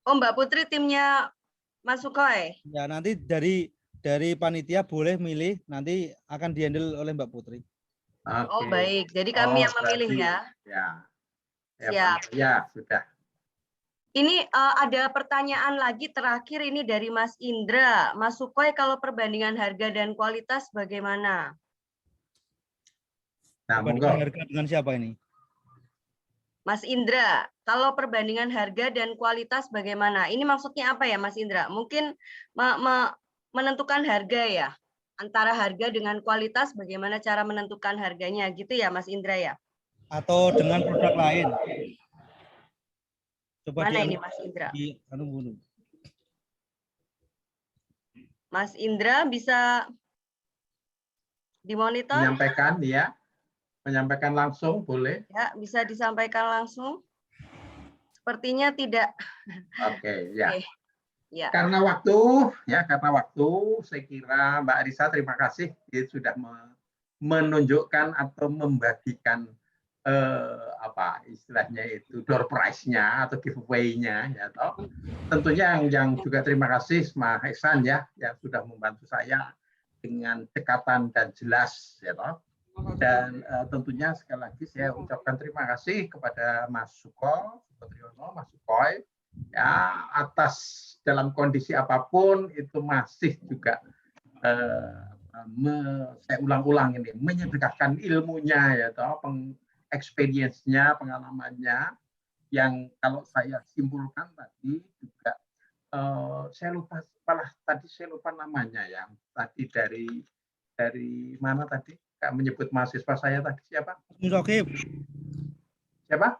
Oh, Mbak Putri timnya Mas Sukoy. Ya, nanti dari panitia boleh milih, nanti akan dihandle oleh Mbak Putri. Okay. Oh, baik. Jadi kami yang memilih ya. Ya. Siap. Ya, sudah. Ini ada pertanyaan lagi terakhir ini dari Mas Indra. Mas Sukoy, kalau perbandingan harga dan kualitas bagaimana? Nah, perbandingan harga dengan siapa ini? Mas Indra, kalau perbandingan harga dan kualitas bagaimana? Ini maksudnya apa ya, Mas Indra? Mungkin menentukan harga ya, antara harga dengan kualitas, bagaimana cara menentukan harganya, gitu ya, Mas Indra ya? Atau dengan produk lain? Coba Mana ini, Mas Indra? Mas Indra bisa dimonitor? Menyampaikan, ya. Menyampaikan langsung, boleh? Ya, bisa disampaikan langsung. Sepertinya tidak. Oke, ya. Oke. Ya. Karena waktu, saya kira Mbak Arisa, terima kasih sudah menunjukkan atau membagikan apa istilahnya itu door prize-nya atau giveaway-nya, ya toh. Tentunya yang juga terima kasih Mas Ihsan ya, yang sudah membantu saya dengan cekatan dan jelas, ya toh. Dan tentunya sekali lagi saya ucapkan terima kasih kepada Mas Suko, Sukotriono, Mas Sukoi, ya atas dalam kondisi apapun itu masih juga saya ulang-ulang ini menyedekahkan ilmunya, ya toh, experience-nya, pengalamannya, yang kalau saya simpulkan tadi juga saya lupa, malah tadi saya lupa namanya, yang tadi dari mana tadi? Kak menyebut mahasiswa saya tadi siapa? Musokib. Siapa?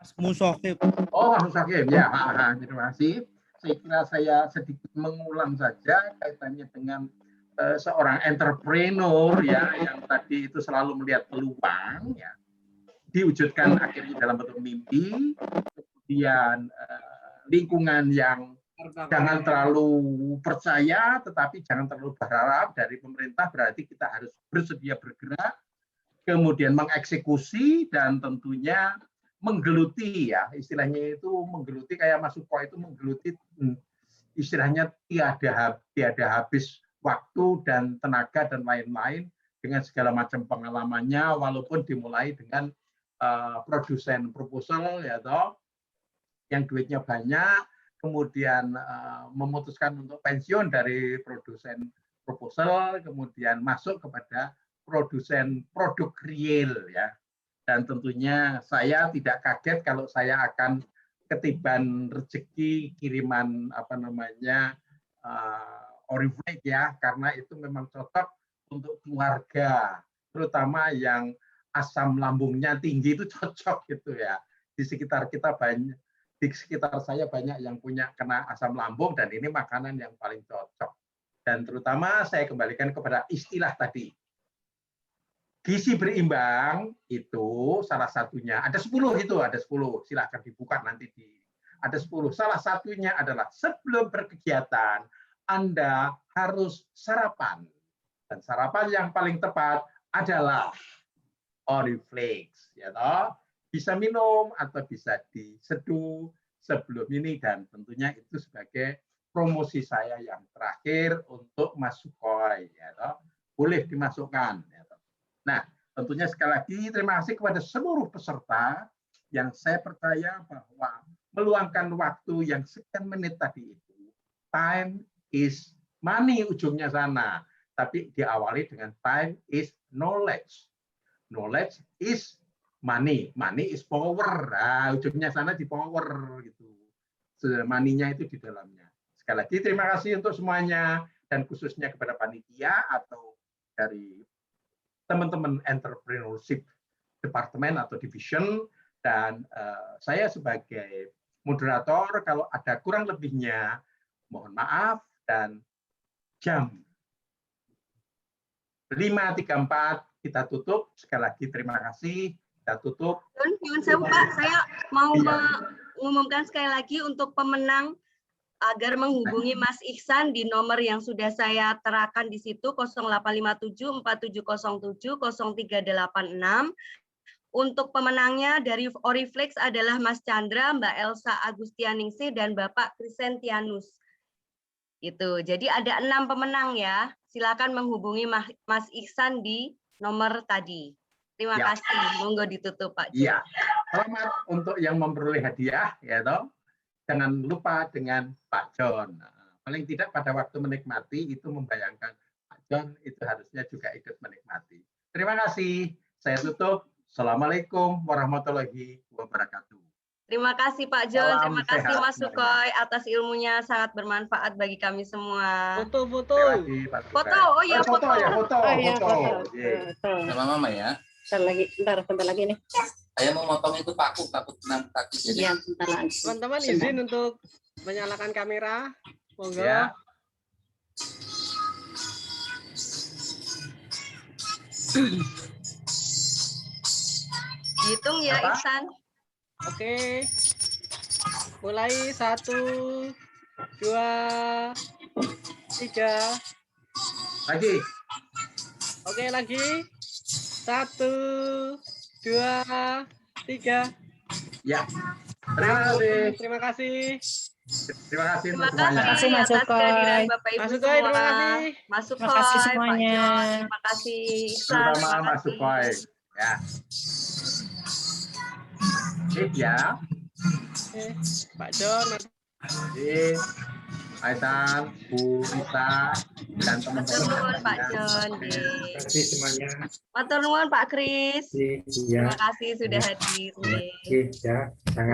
Mas Musokib. Oh, Mas Musokib, ya. Terima kasih. Saya kira saya sedikit mengulang saja kaitannya dengan seorang entrepreneur ya, yang tadi itu selalu melihat peluang, ya, diwujudkan akhirnya dalam bentuk mimpi, kemudian lingkungan yang jangan terlalu percaya, tetapi jangan terlalu berharap dari pemerintah, berarti kita harus bersedia bergerak, kemudian mengeksekusi, dan tentunya menggeluti, ya, istilahnya itu menggeluti, kayak Mas Suko itu menggeluti, istilahnya tiada habis waktu dan tenaga dan lain-lain dengan segala macam pengalamannya, walaupun dimulai dengan produsen proposal, ya toh, yang duitnya banyak, kemudian memutuskan untuk pensiun dari produsen proposal, kemudian masuk kepada produsen produk real, ya. Dan tentunya saya tidak kaget kalau saya akan ketiban rezeki kiriman apa namanya Oriflame, ya, karena itu memang cocok untuk keluarga, terutama yang asam lambungnya tinggi, itu cocok gitu ya. Di sekitar kita banyak, di sekitar saya banyak yang punya kena asam lambung, dan ini makanan yang paling cocok. Dan terutama saya kembalikan kepada istilah tadi. Gizi berimbang itu salah satunya, ada 10 itu, ada 10. Silahkan dibuka nanti ada 10. Salah satunya adalah sebelum berkegiatan Anda harus sarapan. Dan sarapan yang paling tepat adalah Oriflame, ya toh. Bisa minum atau bisa diseduh sebelum ini, dan tentunya itu sebagai promosi saya yang terakhir untuk Mas Sukoi, ya toh. Boleh dimasukkan, ya toh. Nah, tentunya sekali lagi terima kasih kepada seluruh peserta yang saya percaya bahwa meluangkan waktu yang sekian menit tadi itu, time is money ujungnya sana, tapi diawali dengan time is knowledge. Knowledge is money, money is power. Nah, ujungnya sana di power gitu. Money-nya itu di dalamnya. Sekali lagi terima kasih untuk semuanya, dan khususnya kepada panitia atau dari teman-teman entrepreneurship departemen atau division, dan saya sebagai moderator kalau ada kurang lebihnya mohon maaf, dan jam 5.34 kita tutup. Sekali lagi terima kasih, kita tutup. Pak, saya mau mengumumkan sekali lagi untuk pemenang agar menghubungi Mas Ihsan di nomor yang sudah saya terakan di situ, 0857 4707 0386. Untuk pemenangnya dari Oriflame adalah Mas Chandra, Mbak Elsa Agustianingsih, dan Bapak Crescentianus. Itu. Jadi ada 6 pemenang ya. Silakan menghubungi Mas Ihsan di nomor tadi. Terima kasih. Monggo ditutup, Pak. Iya. Selamat untuk yang memperoleh hadiah, ya toh. Jangan lupa dengan Pak John. Paling tidak pada waktu menikmati itu membayangkan Pak John itu harusnya juga ikut menikmati. Terima kasih. Saya tutup. Assalamualaikum warahmatullahi wabarakatuh. wabarakatuh. Terima kasih Pak John, Salam terima kasih sehat Mas semuanya. Sukoy atas ilmunya sangat bermanfaat bagi kami semua. Foto. Terima kasih, Pak Foto, Sukai. oh iya foto foto. ya, foto. Oh iya, foto. Ye. Sama Mama ya. Bentar lagi nih. Saya mau motong itu paku tenang kaki. Jadi Iya, bentar lagi. Teman-teman izin untuk menyalakan kamera. Monggo. Ya. Hitung ya Apa? Ihsan. Oke. Mulai 1, 2, 3. Lagi. Oke, lagi. 1, 2, 3. Ya. Terima kasih. Terima kasih. Terima kasih Terima untuk semuanya. kasih Mas atas Sukoy. kehadiran Bapak Ibu Mas Sukoy, semua. terima kasih. Mas Sukoy, Terima kasih Pak semuanya. John, terima kasih Ihsan, Terutama terima Mas kasih. Sukoy. Ya. Sip ya. Oke, Pak John. Sip. Aisan, Bu Rita, dan Matur teman-teman. nuwun Pak lainnya. John. Terima kasih semuanya. Matur nuwun Pak Kris. Iya, Terima kasih sudah hadir. ya, sangat